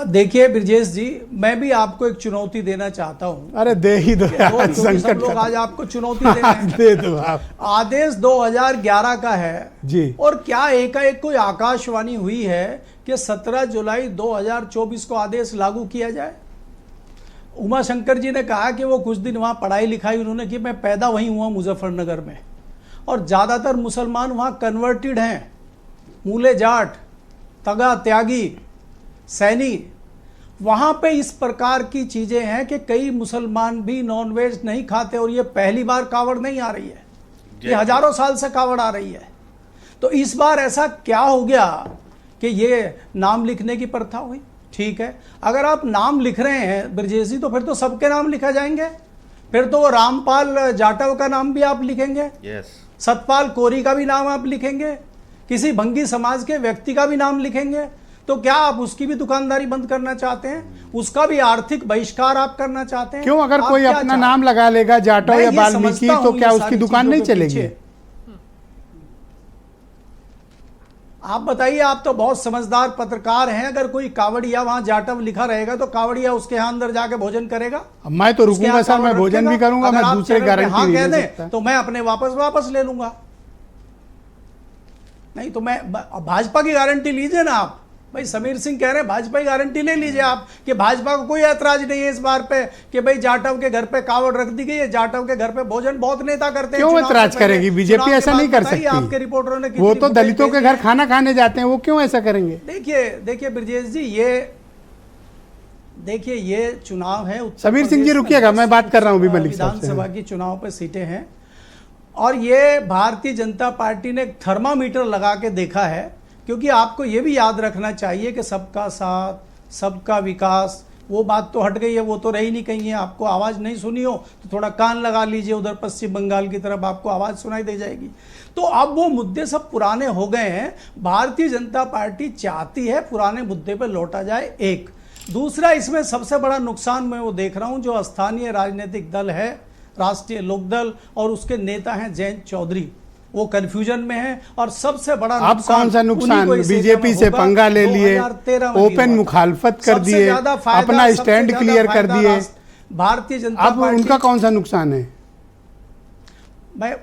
देखिए ब्रजेश जी, मैं भी आपको एक चुनौती देना चाहता हूं। अरे दे ही दो यार, क्योंकि सब संकट लोग का आज आपको चुनौती दे रहे हैं। दे दो आप। आदेश 2011 का है जी, और क्या एकाएक कोई आकाशवाणी हुई है कि 17 जुलाई 2024 को आदेश लागू किया जाए? उमा शंकर जी ने कहा कि वो कुछ दिन वहाँ पढ़ाई लिखाई उन्होंने की, मैं पैदा वहीं हुआ मुजफ्फरनगर में, और ज़्यादातर मुसलमान वहाँ कन्वर्टेड हैं, मूले जाट, तगा त्यागी, सैनी। वहाँ पे इस प्रकार की चीज़ें हैं कि कई मुसलमान भी नॉनवेज नहीं खाते, और ये पहली बार कावड़ नहीं आ रही है, ये हजारों साल से कावड़ आ रही है। तो इस बार ऐसा क्या हो गया कि ये नाम लिखने की प्रथा हुई? ठीक है, अगर आप नाम लिख रहे हैं ब्रजेश जी, तो फिर तो सबके नाम लिखा जाएंगे, फिर तो रामपाल जाटव का नाम भी आप लिखेंगे, सतपाल कोरी का भी नाम आप लिखेंगे, किसी भंगी समाज के व्यक्ति का भी नाम लिखेंगे। तो क्या आप उसकी भी दुकानदारी बंद करना चाहते हैं? उसका भी आर्थिक बहिष्कार आप करना चाहते हैं? क्यों? अगर कोई अपना नाम लगा लेगा जाटव या वाल्मीकि, तो क्या उसकी दुकान नहीं चलेगी? आप बताइए, आप तो बहुत समझदार पत्रकार हैं। अगर कोई कावड़िया वहां जाटव लिखा रहेगा तो कावड़िया उसके यहाँ अंदर जाके भोजन करेगा? मैं तो रुकूंगा सर, मैं भोजन भी करूंगा, मैं दूसरे गारंटी नहीं दे सकता। तो मैं अपने वापस ले लूंगा। नहीं तो मैं भाजपा की गारंटी लीजिए ना आप। भाई समीर सिंह कह रहे हैं भाजपा की गारंटी ले लीजिए आप कि भाजपा को कोई ऐतराज नहीं है इस बार पे कि भाई जाटव के घर पे कावड़ रख दी गई है, जाटव के घर पे भोजन बहुत नेता करते हैं। क्यों ऐतराज करेगी बीजेपी? ऐसा नहीं कर सकती। आपके रिपोर्टरों ने वो तो दलितों के घर खाना खाने जाते हैं, वो क्यों ऐसा करेंगे? देखिए ब्रजेश जी, ये चुनाव है। समीर सिंह जी रुकिएगा, मैं बात कर रहा हूँ अभी मलिक साहब से। विधानसभा की चुनाव पे सीटें हैं, और ये भारतीय जनता पार्टी ने एक थर्मामीटर लगा के देखा है, क्योंकि आपको ये भी याद रखना चाहिए कि सबका साथ सबका विकास, वो बात तो हट गई है, वो तो रही नहीं कहीं है। आपको आवाज़ नहीं सुनी हो तो थोड़ा कान लगा लीजिए, उधर पश्चिम बंगाल की तरफ आपको आवाज़ सुनाई दे जाएगी। तो अब वो मुद्दे सब पुराने हो गए हैं। भारतीय जनता पार्टी चाहती है पुराने मुद्दे पर लौटा जाए। एक दूसरा, इसमें सबसे बड़ा नुकसान मैं वो देख रहा हूँ, जो स्थानीय राजनीतिक दल है राष्ट्रीय लोकदल और उसके नेता हैं जयंत चौधरी, वो कंफ्यूजन में है। और सबसे बड़ा अब कौन सा नुकसान? बीजेपी से पंगा ले लिए, ओपन मुखालफत कर दिए, अपना स्टैंड क्लियर कर दिए, भारतीय जनता अब उनका कौन सा नुकसान है? मैं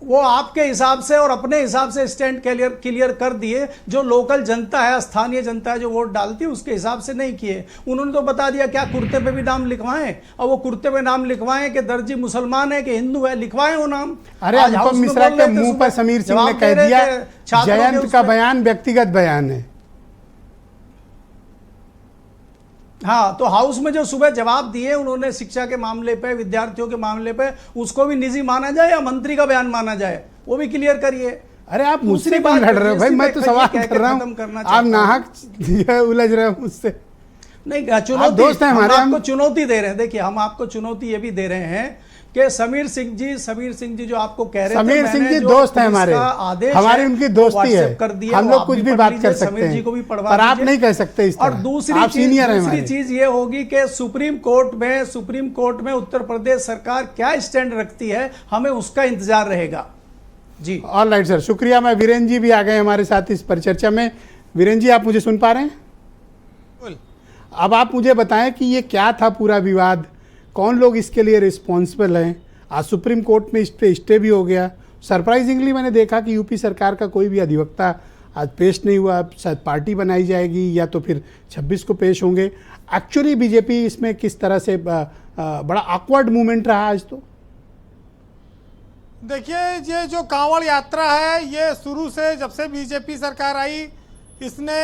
वो आपके हिसाब से और अपने हिसाब से स्टैंड क्लियर कर दिए। जो लोकल जनता है, स्थानीय जनता है जो वोट डालती है, उसके हिसाब से नहीं किए। उन्होंने तो बता दिया क्या कुर्ते पे भी नाम लिखवाएं, और वो कुर्ते पे नाम लिखवाएं कि दर्जी मुसलमान है कि हिंदू है, लिखवाएं वो नाम। अरे अनुपम मिश्रा के मुंह पर समीर सिंह ने कह दिया जयंत का बयान व्यक्तिगत बयान है। हाँ, तो हाउस में जो सुबह जवाब दिए उन्होंने शिक्षा के मामले पे, विद्यार्थियों के मामले पे, उसको भी निजी माना जाए या मंत्री का बयान माना जाए, वो भी क्लियर करिए। अरे आप मुझसे क्यों लड़ रहे हो भाई? मैं तो सवाल कर रहा हूँ, आप नाहक उलझ रहे हो मुझसे। नहीं, चुनौती दोस्त है हमारे, आपको चुनौती दे रहे हैं। देखिए, हम आपको चुनौती ये भी दे रहे हैं कि समीर सिंह जी जो आपको कह रहे थे, समीर सिंह जी दोस्त हैं हमारे, हमारी उनकी दोस्ती है, हम लोग कुछ भी बात कर सकते हैं, पर आप नहीं कह सकते इस तरह। और दूसरी चीज ये होगी कि सुप्रीम कोर्ट में उत्तर प्रदेश सरकार क्या स्टैंड रखती है, हमें उसका इंतजार रहेगा। जी ऑल राइट सर, शुक्रिया। मैं वीरेंद्र जी भी आ गए हमारे साथ इस परिचर्चा में। वीरेंद्र जी, आप मुझे सुन पा रहे हैं? अब आप मुझे बताएं कि ये क्या था पूरा विवाद, कौन लोग इसके लिए रिस्पॉन्सिबल हैं? आज सुप्रीम कोर्ट में इस पे स्टे भी हो गया, सरप्राइजिंगली मैंने देखा कि यूपी सरकार का कोई भी अधिवक्ता आज पेश नहीं हुआ। शायद पार्टी बनाई जाएगी या तो फिर 26 को पेश होंगे। एक्चुअली बीजेपी इसमें किस तरह से बड़ा ऑकवर्ड मूवमेंट रहा आज। तो देखिए, ये जो कांवड़ यात्रा है, ये शुरू से जब से बीजेपी सरकार आई, इसने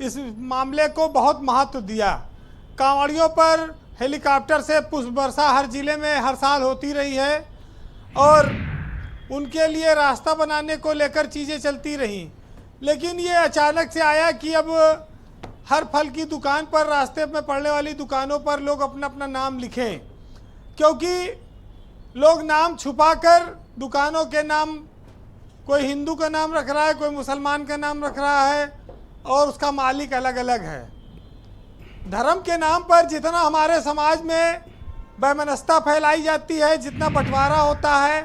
इस मामले को बहुत महत्व दिया। कांवड़ियों पर हेलीकॉप्टर से पुष्प वर्षा हर जिले में हर साल होती रही है और उनके लिए रास्ता बनाने को लेकर चीज़ें चलती रहीं। लेकिन ये अचानक से आया कि अब हर फल की दुकान पर, रास्ते में पड़ने वाली दुकानों पर लोग अपना अपना नाम लिखें, क्योंकि लोग नाम छुपाकर दुकानों के नाम, कोई हिंदू का नाम रख रहा है, कोई मुसलमान का नाम रख रहा है और उसका मालिक अलग अलग है। धर्म के नाम पर जितना हमारे समाज में वैमनस्यता फैलाई जाती है, जितना बंटवारा होता है,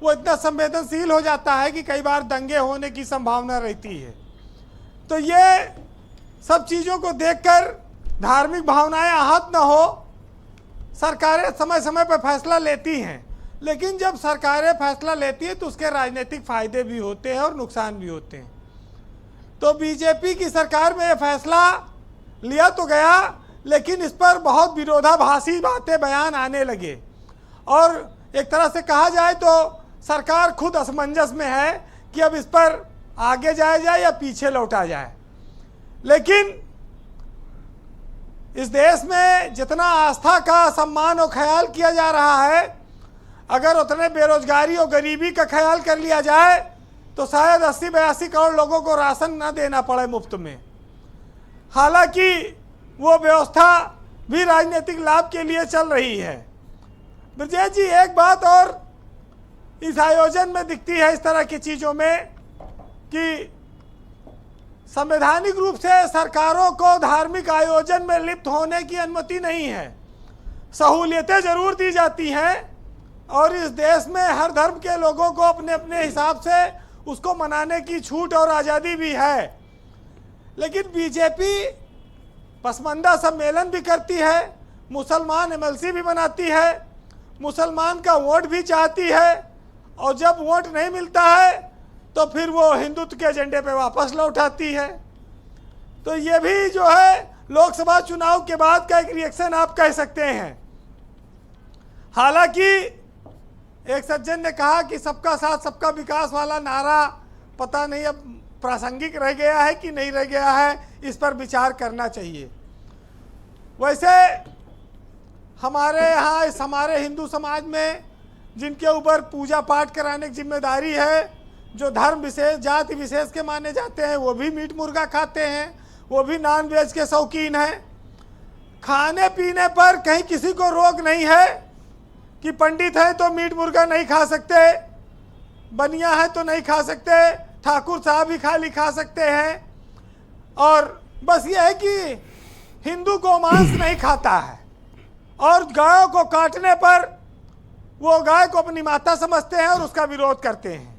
वो इतना संवेदनशील हो जाता है कि कई बार दंगे होने की संभावना रहती है। तो ये सब चीज़ों को देखकर धार्मिक भावनाएं आहत न हो, सरकारें समय समय पर फैसला लेती हैं, लेकिन जब सरकारें फैसला लेती हैं तो उसके राजनीतिक फायदे भी होते हैं और नुकसान भी होते हैं। तो बीजेपी की सरकार में ये फैसला लिया तो गया, लेकिन इस पर बहुत विरोधाभासी बातें बयान आने लगे और एक तरह से कहा जाए तो सरकार खुद असमंजस में है कि अब इस पर आगे जाया जाए या पीछे लौटा जाए। लेकिन इस देश में जितना आस्था का सम्मान और ख्याल किया जा रहा है, अगर उतने बेरोजगारी और गरीबी का ख्याल कर लिया जाए तो शायद 80-82 करोड़ लोगों को राशन न देना पड़े मुफ्त में। हालांकि वो व्यवस्था भी राजनीतिक लाभ के लिए चल रही है। ब्रजेश जी, एक बात और इस आयोजन में दिखती है, इस तरह की चीज़ों में, कि संवैधानिक रूप से सरकारों को धार्मिक आयोजन में लिप्त होने की अनुमति नहीं है। सहूलियतें जरूर दी जाती हैं और इस देश में हर धर्म के लोगों को अपने अपने हिसाब से उसको मनाने की छूट और आज़ादी भी है। लेकिन बीजेपी पसमंदा सम्मेलन भी करती है, मुसलमान एमएलसी भी बनाती है, मुसलमान का वोट भी चाहती है, और जब वोट नहीं मिलता है तो फिर वो हिंदुत्व के एजेंडे पे वापस लौटाती है। तो ये भी जो है लोकसभा चुनाव के बाद का एक रिएक्शन आप कह सकते हैं। हालांकि एक सज्जन ने कहा कि सबका साथ सबका विकास वाला नारा पता नहीं अब प्रासंगिक रह गया है कि नहीं रह गया है, इस पर विचार करना चाहिए। वैसे हमारे यहाँ हमारे हिंदू समाज में जिनके ऊपर पूजा पाठ कराने की जिम्मेदारी है, जो धर्म विशेष जाति विशेष के माने जाते हैं, वो भी मीट मुर्गा खाते हैं, वो भी नॉन वेज के शौकीन हैं। खाने पीने पर कहीं किसी को रोक नहीं है कि पंडित है तो मीट मुर्गा नहीं खा सकते, बनिया है तो नहीं खा सकते, ठाकुर साहब ही खाली खा सकते हैं। और बस ये है कि हिंदू गोमांस नहीं खाता है और गायों को काटने पर वो गाय को अपनी माता समझते हैं और उसका विरोध करते हैं,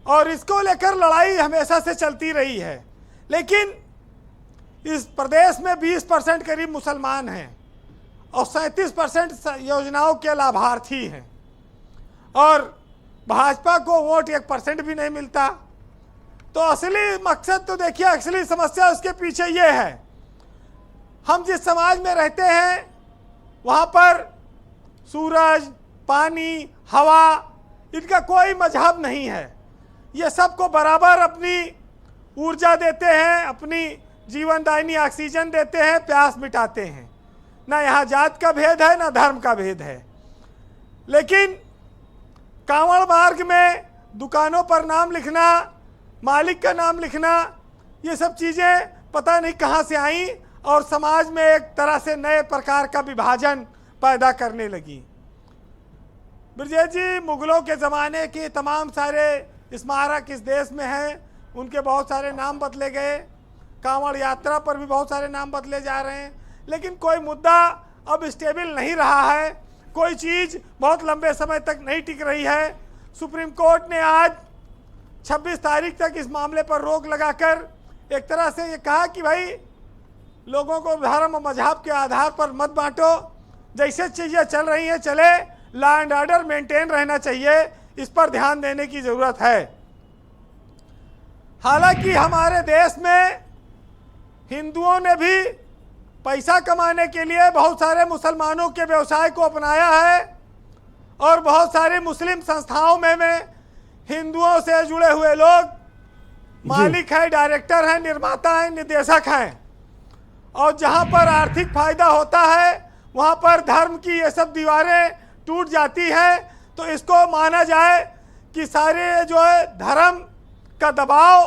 और इसको लेकर लड़ाई हमेशा से चलती रही है। लेकिन इस प्रदेश में 20% करीब मुसलमान हैं और 37% योजनाओं के लाभार्थी हैं, और भाजपा को वोट 1% भी नहीं मिलता। तो असली मकसद तो देखिए, असली समस्या उसके पीछे ये है, हम जिस समाज में रहते हैं वहाँ पर सूरज, पानी, हवा, इनका कोई मजहब नहीं है। ये सबको बराबर अपनी ऊर्जा देते हैं, अपनी जीवनदायिनी ऑक्सीजन देते हैं, प्यास मिटाते हैं। ना यहाँ जात का भेद है, ना धर्म का भेद है। लेकिन कांवड़ मार्ग में दुकानों पर नाम लिखना, मालिक का नाम लिखना, ये सब चीज़ें पता नहीं कहाँ से आई और समाज में एक तरह से नए प्रकार का विभाजन पैदा करने लगी। ब्रजेश जी, मुगलों के ज़माने के तमाम सारे स्मारक इस देश में हैं, उनके बहुत सारे नाम बदले गए, कांवड़ यात्रा पर भी बहुत सारे नाम बदले जा रहे हैं, लेकिन कोई मुद्दा अब स्टेबल नहीं रहा है, कोई चीज़ बहुत लंबे समय तक नहीं टिक रही है। सुप्रीम कोर्ट ने आज 26 तारीख तक इस मामले पर रोक लगाकर एक तरह से ये कहा कि भाई लोगों को धर्म और मजहब के आधार पर मत बांटो, जैसे चीज़ें चल रही हैं चले, लॉ एंड ऑर्डर मेंटेन रहना चाहिए, इस पर ध्यान देने की जरूरत है। हालांकि हमारे देश में हिंदुओं ने भी पैसा कमाने के लिए बहुत सारे मुसलमानों के व्यवसाय को अपनाया है और बहुत सारी मुस्लिम संस्थाओं में हिंदुओं से जुड़े हुए लोग मालिक हैं, डायरेक्टर हैं, निर्माता हैं, निदेशक हैं, और जहां पर आर्थिक फायदा होता है वहां पर धर्म की ये सब दीवारें टूट जाती हैं। तो इसको माना जाए कि सारे जो है धर्म का दबाव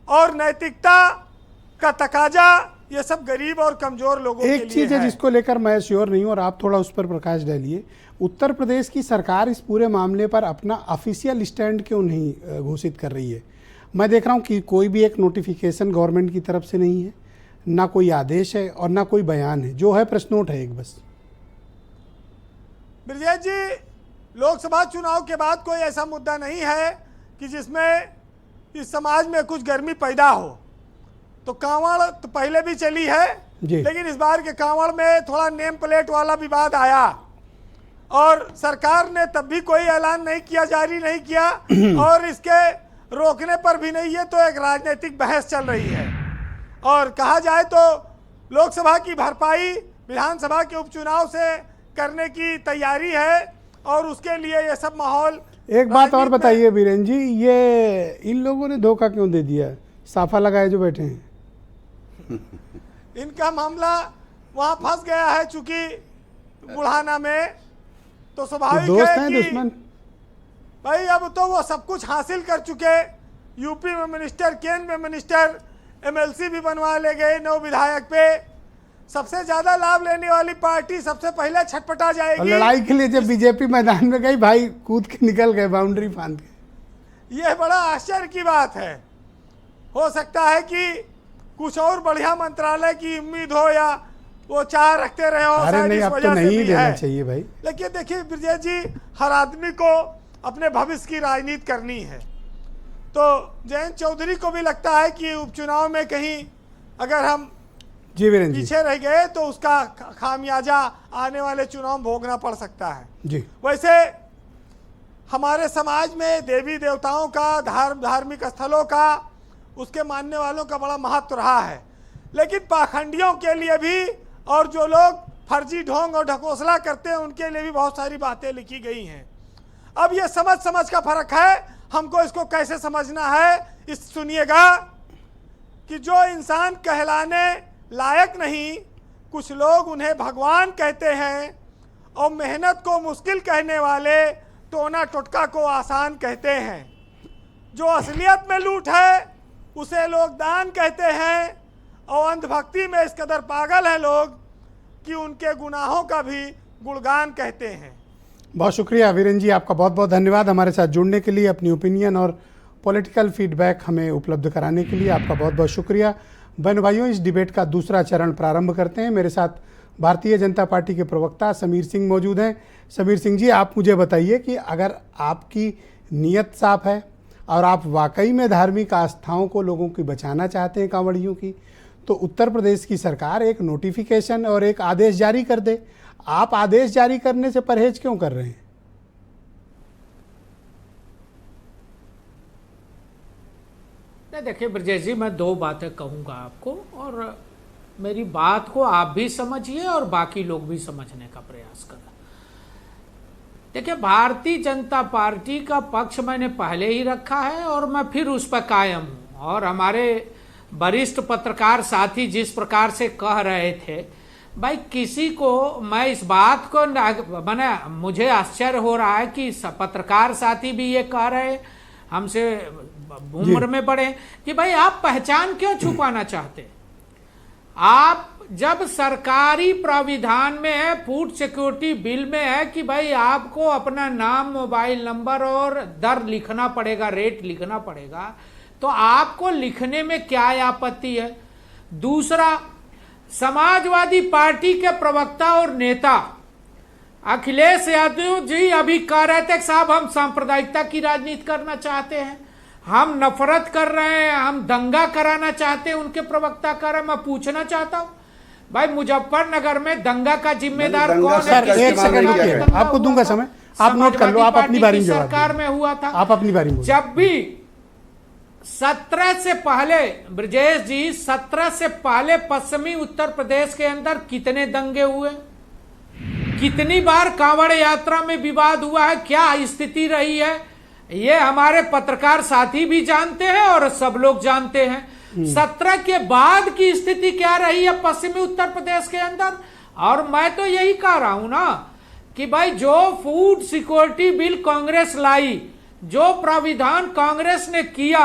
और नैतिकता का तकाजा ये सब गरीब और कमजोर लोगों के लिए एक चीज है जिसको लेकर मैं श्योर नहीं हूं और आप थोड़ा उस पर प्रकाश डालिए। उत्तर प्रदेश की सरकार इस पूरे मामले पर अपना ऑफिशियल स्टैंड क्यों नहीं घोषित कर रही है? मैं देख रहा हूं कि कोई भी एक नोटिफिकेशन गवर्नमेंट की तरफ से नहीं है, ना कोई आदेश है और ना कोई बयान है। जो है प्रेस नोट है एक बस। ब्रजेश जी, लोकसभा चुनाव के बाद कोई ऐसा मुद्दा नहीं है कि जिसमें इस समाज में कुछ गर्मी पैदा हो। तो कांवड़ तो पहले भी चली है, लेकिन इस बार के कांवड़ में थोड़ा नेम प्लेट वाला विवाद आया और सरकार ने तब भी कोई ऐलान नहीं किया, जारी नहीं किया और इसके रोकने पर भी नहीं है। तो एक राजनीतिक बहस चल रही है और कहा जाए तो लोकसभा की भरपाई विधानसभा के उपचुनाव से करने की तैयारी है और उसके लिए ये सब माहौल। एक बात और बताइए वीरेंद्र जी, ये इन लोगों ने धोखा क्यों दे दिया? साफा लगाए जो बैठे हैं इनका मामला वहां फंस गया है चूंकि बुढ़ाना में, तो स्वाभाविक है कि दुश्मन भाई अब तो वो सब कुछ हासिल कर चुके। यूपी में मिनिस्टर, केंद्र में मिनिस्टर, एमएलसी भी बनवा ले गए 9 विधायक पे। सबसे ज्यादा लाभ लेने वाली पार्टी सबसे पहले छटपटा जाएगी। लड़ाई के लिए जब बीजेपी मैदान में गई, भाई कूद के निकल गए बाउंड्री फांद के। यह बड़ा आश्चर्य की बात है। हो सकता है कि कुछ और बढ़िया मंत्रालय की उम्मीद हो या वो चाह रखते रहे हो। अरे नहीं, अब तो नहीं देना चाहिए भाई। लेकिन देखिए ब्रजेश जी, हर आदमी को अपने भविष्य की राजनीति करनी है। तो जयंत चौधरी को भी लगता है कि उपचुनाव में कहीं अगर हम पीछे रह गए तो उसका खामियाजा आने वाले चुनाव में भोगना पड़ सकता है जी। वैसे हमारे समाज में देवी देवताओं का, धार्मिक स्थलों का, उसके मानने वालों का बड़ा महत्व रहा है। लेकिन पाखंडियों के लिए भी और जो लोग फर्जी ढोंग और ढकोसला करते हैं उनके लिए भी बहुत सारी बातें लिखी गई हैं। अब ये समझ का फर्क है, हमको इसको कैसे समझना है। इस सुनिएगा कि जो इंसान कहलाने लायक नहीं, कुछ लोग उन्हें भगवान कहते हैं और मेहनत को मुश्किल कहने वाले टोना टोटका को आसान कहते हैं। जो असलियत में लूट है उसे लोग दान कहते हैं और अंधभक्ति में इस कदर पागल हैं लोग कि उनके गुनाहों का भी गुणगान कहते हैं। बहुत शुक्रिया वीरेंद्र जी, आपका बहुत बहुत धन्यवाद हमारे साथ जुड़ने के लिए, अपनी ओपिनियन और पॉलिटिकल फीडबैक हमें उपलब्ध कराने के लिए आपका बहुत बहुत शुक्रिया। बहन भाइयों, इस डिबेट का दूसरा चरण प्रारंभ करते हैं। मेरे साथ भारतीय जनता पार्टी के प्रवक्ता समीर सिंह मौजूद हैं। समीर सिंह जी, आप मुझे बताइए कि अगर आपकी नीयत साफ है और आप वाकई में धार्मिक आस्थाओं को लोगों की बचाना चाहते हैं, कांवड़ियों की, तो उत्तर प्रदेश की सरकार एक नोटिफिकेशन और एक आदेश जारी कर दे। आप आदेश जारी करने से परहेज क्यों कर रहे हैं? नहीं, देखिए ब्रजेश जी, मैं 2 बातें कहूंगा आपको और मेरी बात को आप भी समझिए और बाकी लोग भी समझने का प्रयास करें। देखिए, भारतीय जनता पार्टी का पक्ष मैंने पहले ही रखा है और मैं फिर उस पर कायम हूं। और हमारे वरिष्ठ पत्रकार साथी जिस प्रकार से कह रहे थे, भाई किसी को मैं इस बात को मैंने मुझे आश्चर्य हो रहा है कि पत्रकार साथी भी ये कह रहे हमसे उम्र में बड़े कि भाई आप पहचान क्यों छुपाना चाहते। आप जब सरकारी प्राविधान में है, फूड सिक्योरिटी बिल में है कि भाई आपको अपना नाम, मोबाइल नंबर और दर लिखना पड़ेगा, रेट लिखना पड़ेगा, तो आपको लिखने में क्या आपत्ति है। दूसरा, समाजवादी पार्टी के प्रवक्ता और नेता अखिलेश यादव जी अभी कह रहे थे साहब हम सांप्रदायिकता की राजनीति करना चाहते हैं, हम नफरत कर रहे हैं, हम दंगा कराना चाहते हैं। उनके प्रवक्ता कह रहे हैं। मैं पूछना चाहता हूं भाई, मुजफ्फरनगर में दंगा का जिम्मेदार कौन है? सर, 1 सेकंड रुकिए, आपको दूंगा समय। आप नोट कर लो, समाजवादी आप अपनी पार्टी बारी की में जवाब सरकार दीजिए। में हुआ था। आप अपनी बारी में जब भी 17 से पहले, ब्रजेश जी, 17 से पहले पश्चिमी उत्तर प्रदेश के अंदर कितने दंगे हुए, कितनी बार कांवड़ यात्रा में विवाद हुआ है, क्या स्थिति रही है, ये हमारे पत्रकार साथी भी जानते हैं और सब लोग जानते हैं। 17 के बाद की स्थिति क्या रही है पश्चिमी उत्तर प्रदेश के अंदर। और मैं तो यही कह रहा हूं ना कि भाई जो फूड सिक्योरिटी बिल कांग्रेस लाई, जो प्राविधान कांग्रेस ने किया,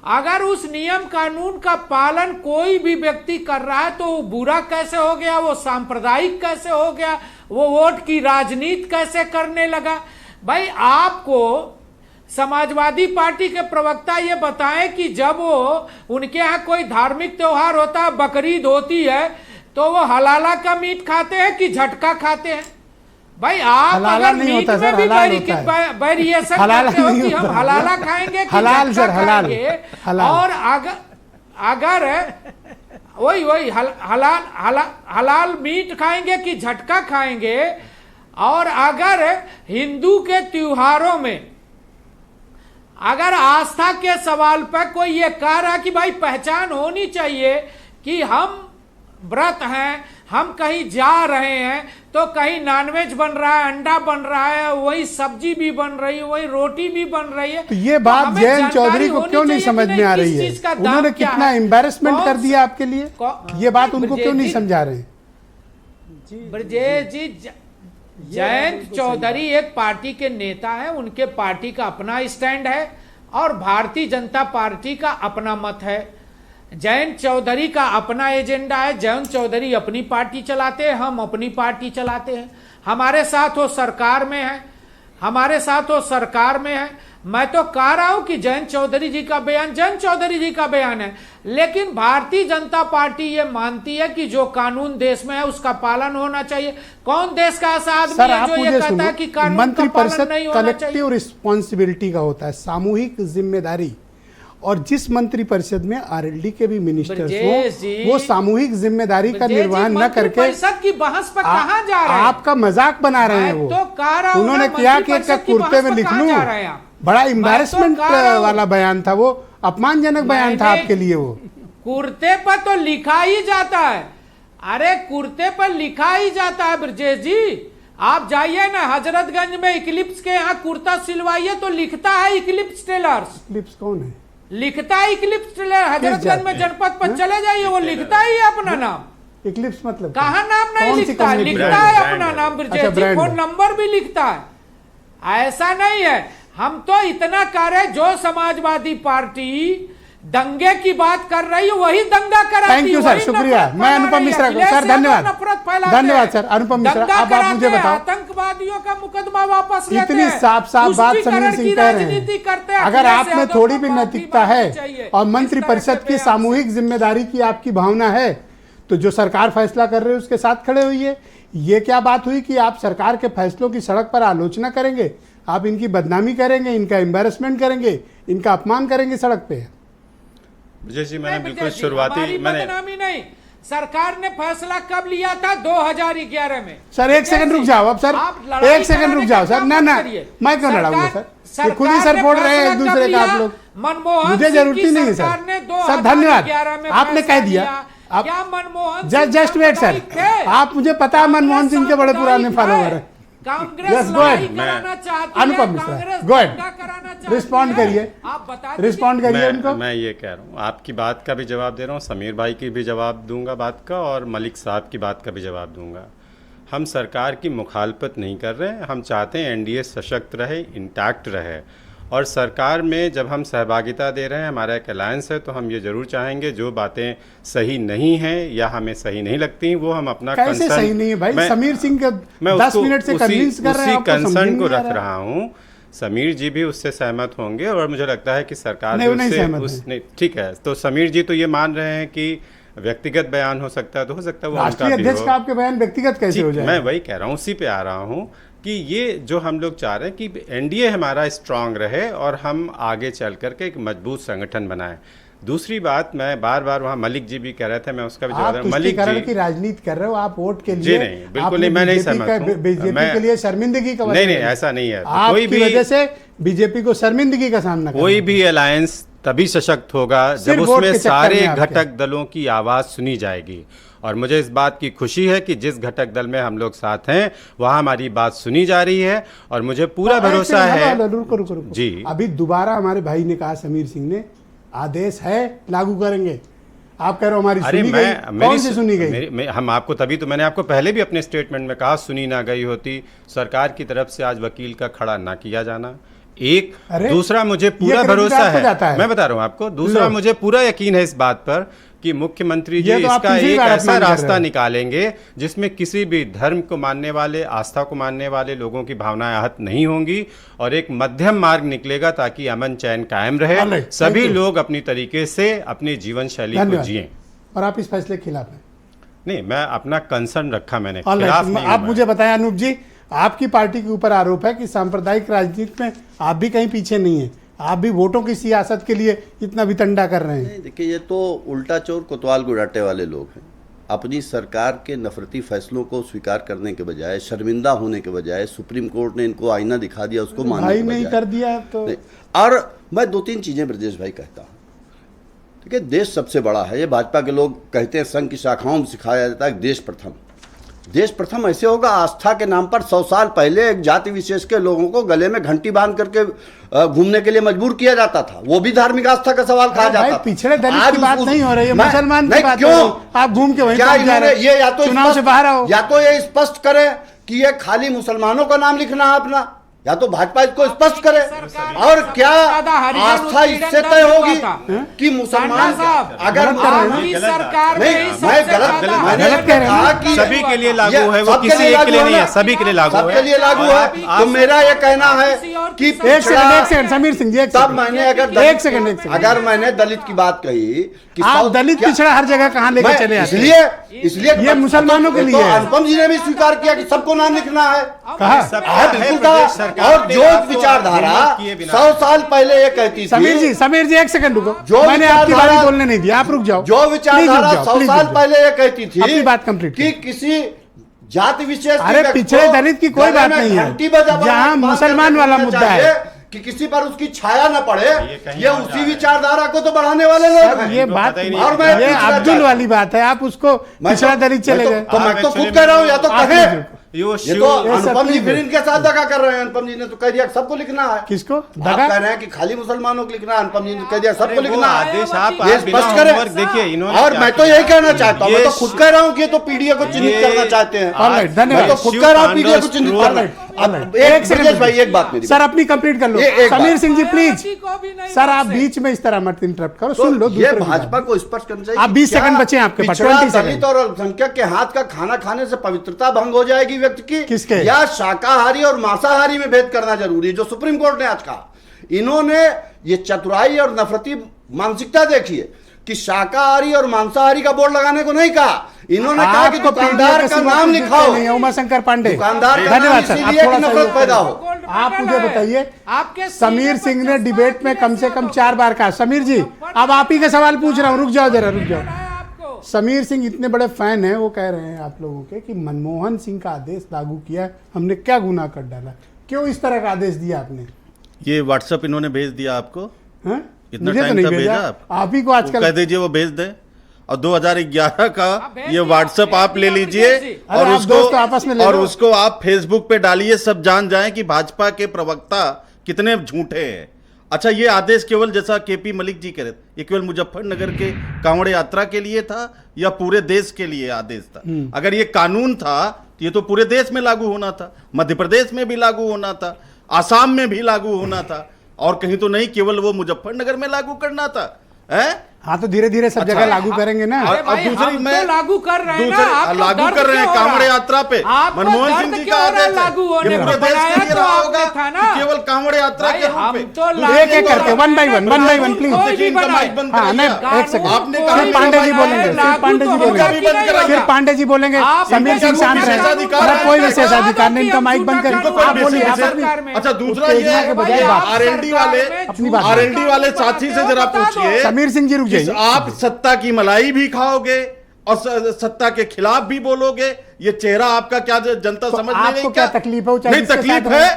अगर उस नियम कानून का पालन कोई भी व्यक्ति कर रहा है तो वो बुरा कैसे हो गया, वो सांप्रदायिक कैसे हो गया, वो वोट की राजनीति कैसे करने लगा। भाई आपको समाजवादी पार्टी के प्रवक्ता ये बताएं कि जब वो उनके यहाँ कोई धार्मिक त्योहार होता है, बकरीद होती है, तो वो हलाला का मीट खाते हैं कि झटका खाते हैं। भाई आप अगर मीट में भी वेरिएशन करते हो कि हम हलाला खाएंगे कि झटका खाएंगे, और अगर वही हलाल मीट खाएंगे कि झटका खाएंगे, और अगर हिंदू के त्योहारों में अगर आस्था के सवाल पर कोई ये कह रहा है कि भाई पहचान होनी चाहिए कि हम व्रत हैं, हम कहीं जा रहे हैं तो कहीं नॉनवेज बन रहा है, अंडा बन रहा है, वही सब्जी भी बन रही है, वही रोटी भी बन रही है, तो ये बात जयंत चौधरी को क्यों नहीं समझ में आ रही है? उन्होंने कितना एम्बैरेसमेंट कर दिया आपके लिए, ये बात उनको क्यों नहीं समझा रहे? ब्रजेश जी, जयंत चौधरी एक पार्टी के नेता है, उनके पार्टी का अपना स्टैंड है और भारतीय जनता पार्टी का अपना मत है। जयंत चौधरी का अपना एजेंडा है, जयंत चौधरी अपनी पार्टी चलाते हैं, हम अपनी पार्टी चलाते हैं। हमारे साथ वो सरकार में है, हमारे साथ वो सरकार में है। मैं तो कह रहा हूं कि जयंत चौधरी जी का बयान जयंत चौधरी जी का बयान है, लेकिन भारतीय जनता पार्टी ये मानती है कि जो कानून देश में है उसका पालन होना चाहिए। कौन देश का ऐसा आदमी है जो ये कहता है कि कानून का पालन नहीं होना चाहिए? कलेक्टिव रिस्पॉन्सिबिलिटी का होता है, सामूहिक जिम्मेदारी, और जिस मंत्री परिषद में आरएलडी के भी मिनिस्टर्स हो, वो सामूहिक जिम्मेदारी का निर्वहन न करके परिषद की बहस पर कहां जा रहे हैं? आपका मजाक बना रहे हैं। वो तो कह रहा हूं, उन्होंने किया कि एक कुर्ते में लिख लूं, बड़ा एम्बैरेसमेंट वाला बयान था वो, अपमानजनक बयान था आपके लिए। वो कुर्ते पर तो लिखा ही जाता है, अरे कुर्ते पर लिखा ही जाता है ब्रजेश जी। आप जाइए ना हजरतगंज में इक्लिप्स के यहाँ कुर्ता सिलवाइए तो लिखता है इक्लिप्स टेलर्स। इक्लिप्स कौन है? लिखता है इक्लिप्स टेलर। हजरतगंज में जनपद पर चले जाइए, वो लिखता ही है अपना नाम। इक्लिप्स मतलब कहाँ नाम नहीं लिखता, लिखता है अपना नाम ब्रजेश जी, फोन नंबर भी लिखता है। ऐसा नहीं है, हम तो इतना कह रहे, जो समाजवादी पार्टी दंगे की बात कर रही है वही दंगा कराती है। थैंक यू सर, शुक्रिया। मैं अनुपम मिश्रा को सर धन्यवाद, धन्यवाद सर। अनुपम मिश्रा, अब आप मुझे बताओ, आतंकवादियों का मुकदमा वापस लेते हैं, इतनी साफ साफ बात समीर सिंह कह रहे हैं, अगर आप में थोड़ी भी नैतिकता है और मंत्री परिषद की सामूहिक जिम्मेदारी की आपकी भावना है, तो जो सरकार फैसला कर रही है उसके साथ खड़े हुई। ये क्या बात हुई कि आप सरकार के फैसलों की सड़क पर आलोचना करेंगे, आप इनकी बदनामी करेंगे, इनका एम्बैरेसमेंट करेंगे, इनका अपमान करेंगे सड़क पे? जी, मैंने बिल्कुल शुरुआती बदनामी नहीं, सरकार ने फैसला कब लिया था? 2011 में। सर एक सेकंड रुक जाओ, अब सर एक सेकंड रुक जाओ सर। ना मैं क्यों लड़ाऊंगा सर, ये खुद ही सर बोल रहे हैं एक दूसरे का आप लोग, मुझे जरूरती नहीं है सर। धन्यवाद, आपने कह दिया। आप जस्ट वेट सर, आप मुझे पता है मनमोहन सिंह के बड़े पुराने फॉलोवर हैं। कांग्रेस कराना चाहती है, Anupam Mishra go ahead, respond करिए, रिस्पॉन्ड करिए उनको। मैं ये कह रहा हूँ, आपकी बात का भी जवाब दे रहा हूँ, समीर भाई की भी जवाब दूंगा बात का, और मलिक साहब की बात का भी जवाब दूंगा। हम सरकार की मुखालफत नहीं कर रहे हैं, हम चाहते हैं एनडीए सशक्त रहे, इंटैक्ट रहे, और सरकार में जब हम सहभागिता दे रहे हैं, हमारा एक अलायंस है, तो हम ये जरूर चाहेंगे जो बातें सही नहीं हैं या हमें सही नहीं लगती वो हम अपना कैसे सही नहीं है भाई? समीर सिंह के 10 मिनट से कन्विंस कर रहे हैं, उसी कंसर्न को रख रहा हूँ। समीर जी भी उससे सहमत होंगे और मुझे लगता है कि सरकार नहीं, ठीक है, तो समीर जी तो ये मान रहे हैं कि व्यक्तिगत बयान हो सकता है, तो हो सकता है वो राष्ट्रीय अध्यक्ष का आपके बयान व्यक्तिगत कैसे हो जाए? मैं वही कह रहा हूँ, उसी पे आ रहा हूँ कि ये जो हम लोग चाह रहे हैं कि एनडीए हमारा स्ट्रांग रहे और हम आगे चल करके एक मजबूत संगठन बनाएं। दूसरी बात, मैं बार बार वहाँ मलिक जी भी कह रहे थे, मैं उसका भी जवाब आप मलिक तुष्टीकरण जी की राजनीति कर रहे हो, आप वोट के लिए। जी नहीं, बिल्कुल नहीं, मैं नहीं सहमत हूँ। बीजेपी के लिए शर्मिंदगी का नहीं, ऐसा नहीं है। कोई भी वजह से बीजेपी को शर्मिंदगी का सामना कोई भी अलायंस तभी सशक्त होगा जब उसमें सारे घटक दलों की आवाज सुनी जाएगी। और मुझे इस बात की खुशी है कि जिस घटक दल में हम लोग साथ हैं वहाँ हमारी बात सुनी जा रही है और मुझे पूरा भरोसा है। रुको जी, अभी दोबारा हमारे भाई ने कहा, समीर सिंह ने, आदेश है लागू करेंगे। आप कह रहे हो हमारी सुनी गई? कौन सी सुनी गई? हम आपको, तभी तो मैंने आपको पहले भी अपने स्टेटमेंट में कहा, सुनी ना गई होती सरकार की तरफ से आज वकील का खड़ा ना किया जाना। एक दूसरा, मुझे पूरा भरोसा है, मैं बता रहा हूं आपको, दूसरा मुझे पूरा यकीन है इस बात पर कि मुख्यमंत्री जी इसका एक ऐसा रास्ता निकालेंगे जिसमें किसी भी धर्म को मानने वाले, आस्था को मानने वाले लोगों की भावनाएं आहत नहीं होंगी और एक मध्यम मार्ग निकलेगा ताकि अमन चैन कायम रहे, सभी लोग अपनी तरीके से अपनी जीवन शैली को जिएं। और आप इस फैसले के खिलाफ हैं? नहीं, मैं अपना कंसर्न रखा, मैंने खिलाफ नहीं। आप मुझे बताएं अनूप जी, आपकी पार्टी के ऊपर आरोप है कि सांप्रदायिक राजनीति में आप भी कहीं पीछे नहीं है, आप भी वोटों की सियासत के लिए इतना वितंडा कर रहे हैं। देखिए, ये तो उल्टा चोर कोतवाल गुड़ाटे वाले लोग हैं। अपनी सरकार के नफरती फैसलों को स्वीकार करने के बजाय, शर्मिंदा होने के बजाय, सुप्रीम कोर्ट ने इनको आईना दिखा दिया, उसको मानने के बजाय नहीं कर दिया तो। और मैं 2-3 चीजें ब्रजेश भाई कहता हूँ। ठीक है, देश सबसे बड़ा है, ये भाजपा के लोग कहते हैं, संघ की शाखाओं में सिखाया जाता है देश प्रथम। देश प्रथम ऐसे होगा, आस्था के नाम पर 100 साल पहले एक जाति विशेष के लोगों को गले में घंटी बांध करके घूमने के लिए मजबूर किया जाता था, वो भी धार्मिक आस्था का सवाल कहा जाता था। पिछड़े दलित की बात नहीं हो रही है, मुसलमान की बात। क्यों आप घूम के वहीं क्या इन्होंने ये चुनाव से बाहर आओ, या तो ये स्पष्ट करें कि ये खाली मुसलमानों का नाम लिखना है अपना, या तो भाजपा इसको स्पष्ट करे। और क्या आस्था इससे तय होगी कि मुसलमान अगर मैं गलत कहा कि सभी के लिए लागू है, वो किसी एक के लिए नहीं है, सभी के लिए लागू है, सबके लिए लागू है। तो मेरा ये कहना है कि एक सेकंड समीर सिंह जी, तब मैंने अगर मैंने दलित की बात कही कि आप दलित पिछड़ा हर जगह कहाँ लेकर चले आते हैं, इसलिए ये मुसलमानों के लिए। अनुपम जी ने भी स्वीकार किया कि सबको नाम लिखना है, कहा बिल्कुल कहा। और जो विचारधारा 100 साल पहले ये कहती थी, समीर जी 1 सेकंड रुको, मैंने आपकी बारी बोलने नहीं दिया, आप रुक जाओ। जो विचारधारा 100 साल पहले ये कहती थी, अपनी बात कंप्लीट कि किसी जाति विशेष, अरे पिछड़े दलित की कोई बात नहीं है, जहाँ मुसलमान वाला मुद्दा है कि किसी पर उसकी छाया न पड़े, ये उसी विचारधारा को तो बढ़ाने वाले लोग हैं। ये बात और ये अब्दुल वाली बात है, आप उसको पिछड़ा दलित चले गए। तो मैं तो खुद कह रहा हूँ, या तो कहे ये तो अनुपम जी फिर इनके साथ दगा कर रहे हैं। अनुपम जी ने तो कह दिया सबको लिखना है। किसको दगा कह रहे हैं कि खाली मुसलमानों को लिखना है, अनुपम जी ने कह दिया सबको लिखना है। आदेश आप ये स्पष्ट करें। देखिए, और मैं तो यही कहना चाहता हूँ, मैं तो खुद कह रहा हूँ कि ये तो पीडीए को चिन्हित करना चाहते हैं। धन्यवाद। मैं तो खुद कह रहा हूँ पीडीए को चिन्हित करना। एक सेकंड भाई, एक बात मेरी, सर अपनी कंप्लीट कर लो। समीर सिंह जी प्लीज, सर आप बीच में इस तरह मत इंटरप्ट करो, सुन लो। ये भाजपा को स्पष्ट करना चाहिए। आप 20 सेकंड बचे आपके पास, 20 सेकंड। दलित और अल्पसंख्यक के हाथ का खाना खाने से पवित्रता भंग हो जाएगी व्यक्ति की, किसके? या शाकाहारी और मांसाहारी में भेद करना जरूरी है, जो सुप्रीम कोर्ट ने आज कहा। इन्होंने ये चतुराई और नफरती मानसिकता देखी है कि शाकाहारी और मांसाहारी का बोर्ड लगाने को नहीं कहा, इन्होंने कहा कि दुकानदार का नाम लिखाओ। उमाशंकर पांडे, दुकानदार का धन्यवाद नाम सर, इसलिए कि नफरत पैदा हो। आप मुझे बताइए, समीर सिंह ने डिबेट में कम से कम 4 बार कहा। समीर जी अब आप ही का सवाल पूछ रहा हूँ, रुक जाओ जरा, रुक जाओ। समीर सिंह इतने बड़े फैन हैं, वो कह रहे हैं आप लोगों के कि मनमोहन सिंह का आदेश लागू किया है, हमने क्या गुनाह कर डाला, क्यों इस तरह का आदेश दिया आपने? ये व्हाट्सएप इन्होंने भेज दिया आपको, इतना मुझे तो टाइम नहीं का भेजा, आप ही को आजकल कह दीजिए वो भेज दे। और 2011 का ये व्हाट्सएप आप ले लीजिए और उसको आप फेसबुक पे डालिए, सब जान जाएं कि भाजपा के प्रवक्ता कितने झूठे हैं। अच्छा, ये आदेश केवल, जैसा केपी मलिक जी कह रहे थे, ये केवल मुजफ्फरनगर के कांवड़ यात्रा के लिए था या पूरे देश के लिए आदेश था? अगर ये कानून था तो ये तो पूरे देश में लागू होना था, मध्य प्रदेश में भी लागू होना था, आसाम में भी लागू होना था, और कहीं तो नहीं केवल वो मुजफ्फरनगर में लागू करना था। हाँ, तो धीरे धीरे सब जगह लागू करेंगे ना। और दूसरी मैं लागू कर रहे हैं ना, लागू कर रहे हैं कांवड़ यात्रा पे मनमोहन सिंह जी का आदेश लागू होने को बनाया तो आपने था ना। केवल कांवड़ यात्रा के रूप हम में तो एक एक करके वन बाई वन प्लीज। देखिए, इनका माइक बंद हाँ नहीं कराइए। एक सेकंड, आपने कहा सिर्फ पांडे जी बोलेंगे, सिर्फ पांडे जी भी बंद बोलेंगे, कराइए। सिर्फ पांडे जी बोलेंगे। समीर सिंह शांत रहे, कोई विशेषाधिकार नहीं, इनका माइक बंद करिए। आप बोलिए अच्छा, दूसरा ये आरएलडी वाले साथी से जरा पूछिए, समीर सिंह जी रुक जाइए। आप सत्ता की मलाई भी खाओगे और सत्ता के खिलाफ भी बोलोगे, ये चेहरा आपका क्या जनता समझ नहीं रही? आपको क्या तकलीफ है? नहीं, तकलीफ है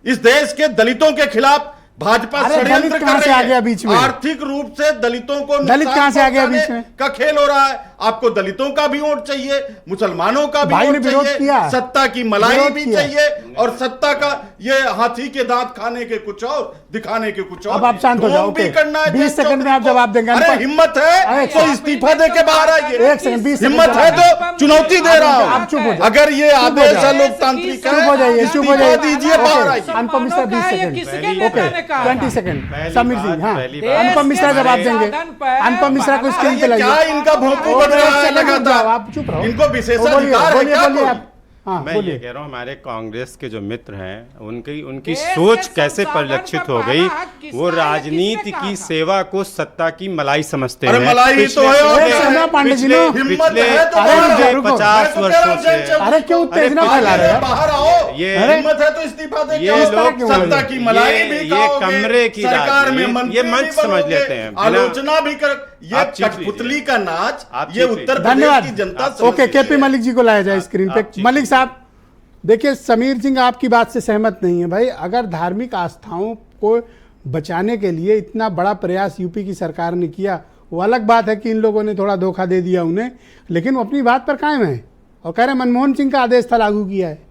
इस देश के दलितों के खिलाफ भाजपा षड्यंत्र कर रही है। बीच में आर्थिक रूप से दलितों को दलित कहां से आ गया बीच में? का खेल हो रहा है। आपको दलितों का भी वोट चाहिए, मुसलमानों का भी वोट चाहिए, सत्ता की मलाई भी चाहिए, और सत्ता का ये हाथी के दांत खाने के कुछ और, दिखाने के कुछ और। अब आप शांत हो जाओ, भी करना है। 20 सेकंड में आप जवाब देंगे। अरे हिम्मत है तो इस्तीफा दे के बाहर आइए। एक सेकंड, 20 हिम्मत है तो चुनौती दे रहा हूं। आप चुप हो जाइए। अगर ये आदेश है लोकतांत्रिक चुप हो जाइए, चुप हो जाइए, दीजिए, बाहर आइए। Anupam Mishra 20 second, okay 20 second. Sameer Singh, हाँ अनुपम मिश्रा जवाब देंगे। अनुपम मिश्रा को स्क्रीन पे लाइए। क्या इनका भोंपू बज रहा है लगातार? आप चुप रहो, इनको विशेषाधिकार है क्या? बोलिए आप। हाँ, मैं ये कह रहा हूँ, हमारे कांग्रेस के जो मित्र हैं उनकी सोच कैसे परिलक्षित हो गई। वो राजनीति की सेवा को सत्ता की मलाई समझते हैं। मलाई तो है, पिछले 50 वर्षों से। अरे क्यों उत्तेजना फैला रहे हैं? बाहर आओ, ये हिम्मत है तो इस्तीफा दे। ये लोग सत्ता की मलाई भी ये कमरे की सरकार में राजनीति, ये मंच समझ लेते हैं, आलोचना भी कर। ये कठपुतली का नाच, ये उत्तर प्रदेश की जनता। ओके, केपी मलिक जी को लाया जाए स्क्रीन पे। मलिक साहब देखिए, समीर सिंह आपकी बात से सहमत नहीं है भाई। अगर धार्मिक आस्थाओं को बचाने के लिए इतना बड़ा प्रयास यूपी की सरकार ने किया, वो अलग बात है कि इन लोगों ने थोड़ा धोखा दे दिया उन्हें, लेकिन वो अपनी बात पर कायम है और कह रहे हैं मनमोहन सिंह का आदेश था, लागू किया है।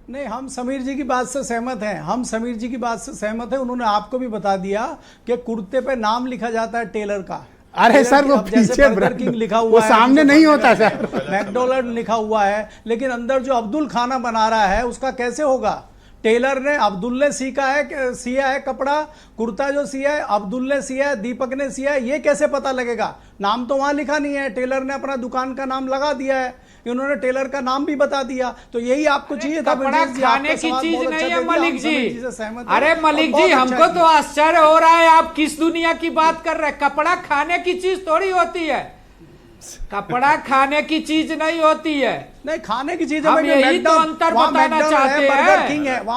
नहीं, हम समीर जी की बात से सहमत हैं, हम समीर जी की बात से सहमत हैं। उन्होंने आपको भी बता दिया कि कुर्ते पे नाम लिखा जाता है टेलर का। अरे सर, वो पीछे किंग लिखा हुआ वो है, सामने नहीं होता सर। मैकडोनल्ड लिखा हुआ है, लेकिन अंदर जो अब्दुल खाना बना रहा है उसका कैसे होगा? टेलर ने, अब्दुल ने सिया है कपड़ा, कुर्ता जो सिया है अब्दुल ने सिया है, दीपक ने सिया है, ये कैसे पता लगेगा? नाम तो वहां लिखा नहीं है। टेलर ने अपना दुकान का नाम लगा दिया है, इन्होंने टेलर का नाम भी बता दिया। तो यही आपको चाहिए था। कपड़ा खाने की चीज नहीं है मलिक जी। अरे मलिक जी, बहुत हमको तो आश्चर्य हो रहा है, आप किस दुनिया की बात कर रहे हैं? कपड़ा खाने की चीज थोड़ी होती है, कपड़ा खाने की चीज नहीं होती है। नहीं, खाने की चीज हम यही तो अंतर बताना चाहते हैं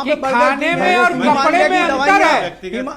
कि खाने में और कपड़े में अंतर है।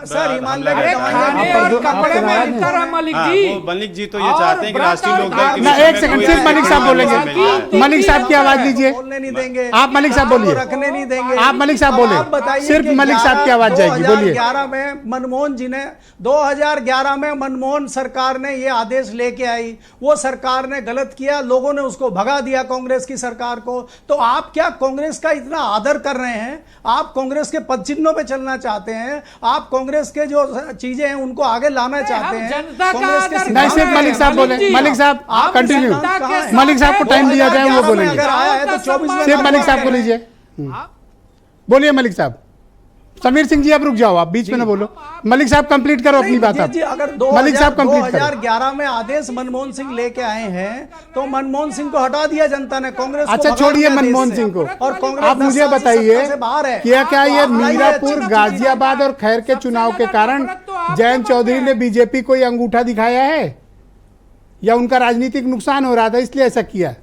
सर, हिमालय अरे खाने और कपड़े में अंतर है मलिक जी। मलिक जी तो ये चाहते हैं कि राष्ट्रीय लोकदल ना, एक सेकंड, सिर्फ मलिक साहब बोलेंगे। मलिक साहब की आवाज लीजिए। बोलने नहीं देंगे आप, मलिक साहब बोलिए। रखने नहीं देंगे आप मलिक साहब बोले, सिर्फ मलिक साहब की आवाज जाएगी, बोलिए। 2011 में मनमोहन जी ने 2011 में मनमोहन सरकार ने ये आदेश लेके आई, वो सरकार ने गलत किया, लोगों ने उसको भगा दिया कांग्रेस की सरकार को। तो आप क्या कांग्रेस का इतना आदर कर रहे हैं? आप कांग्रेस के पद चिन्हों पे चलना चाहते हैं, आप कांग्रेस के जो चीजें हैं उनको आगे लाना चाहते हैं। नहीं, सिर्फ मलिक साहब बोले। मलिक साहब कंटिन्यू, मलिक साहब को टाइम दिया जाए, वो बोलेंगे। अगर आया है तो 24 सिर्फ मलिक साहब को लीजिए, बोलिए मलिक साहब। समीर सिंह जी आप रुक जाओ, आप बीच में ना बोलो। मलिक साहब कंप्लीट करो अपनी बात। आप अगर मलिक साहब कंप्लीट करो। 2011 में आदेश मनमोहन सिंह लेके आए हैं तो मनमोहन सिंह को हटा दिया जनता ने, कांग्रेस अच्छा छोड़िए मनमोहन सिंह को, और आप मुझे बताइए क्या ये मीरापुर, गाजियाबाद और खैर के चुनाव के कारण जयंत चौधरी ने बीजेपी को ये अंगूठा दिखाया है, या उनका राजनीतिक नुकसान हो रहा था इसलिए ऐसा किया?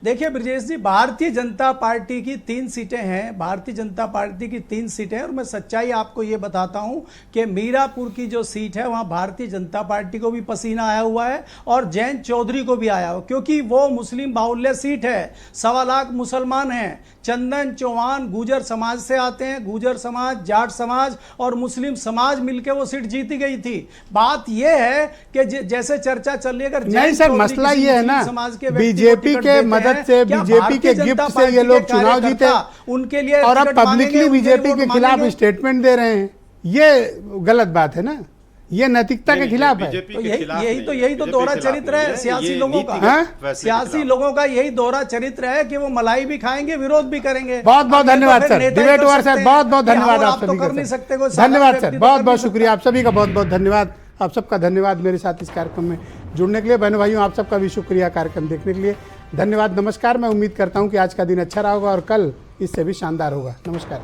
देखिए ब्रजेश जी, भारतीय जनता पार्टी की 3 सीटें हैं, भारतीय जनता पार्टी की 3 सीटें हैं, और मैं सच्चाई आपको ये बताता हूं कि मीरापुर की जो सीट है वहां भारतीय जनता पार्टी को भी पसीना आया हुआ है और जयंत चौधरी को भी आया हुआ, क्योंकि वो मुस्लिम बाहुल्य सीट है। 1.25 लाख मुसलमान हैं। चंदन चौहान गुजर समाज से आते हैं, गुजर समाज, जाट समाज और मुस्लिम समाज मिलकर वो सीट जीती गई थी। बात यह है कि जैसे चर्चा चल रही है, अगर नहीं सर, मसला ये है ना, बीजेपी के मदद से, बीजेपी के गिफ्ट से ये लोग चुनाव जीते उनके लिए, और अब पब्लिकली बीजेपी के खिलाफ स्टेटमेंट दे रहे हैं, ये गलत बात है ना, ये नैतिकता के खिलाफ है। तो यही तो दोहरा चरित्र है सियासी लोगों का। सियासी लोगों का यही दोहरा चरित्र है कि वो मलाई भी खाएंगे, विरोध भी करेंगे। बहुत बहुत धन्यवाद सर, डिबेट ओवर सर, बहुत बहुत धन्यवाद आप सभी का। धन्यवाद सर, बहुत बहुत शुक्रिया आप सभी का, बहुत बहुत धन्यवाद आप सबका। धन्यवाद मेरे साथ इस कार्यक्रम में जुड़ने के लिए। बहनों भाइयों, आप सबका भी शुक्रिया कार्यक्रम देखने के लिए। धन्यवाद, नमस्कार। मैं उम्मीद करता हूं कि आज का दिन अच्छा रहा होगा और कल इससे भी शानदार होगा। नमस्कार।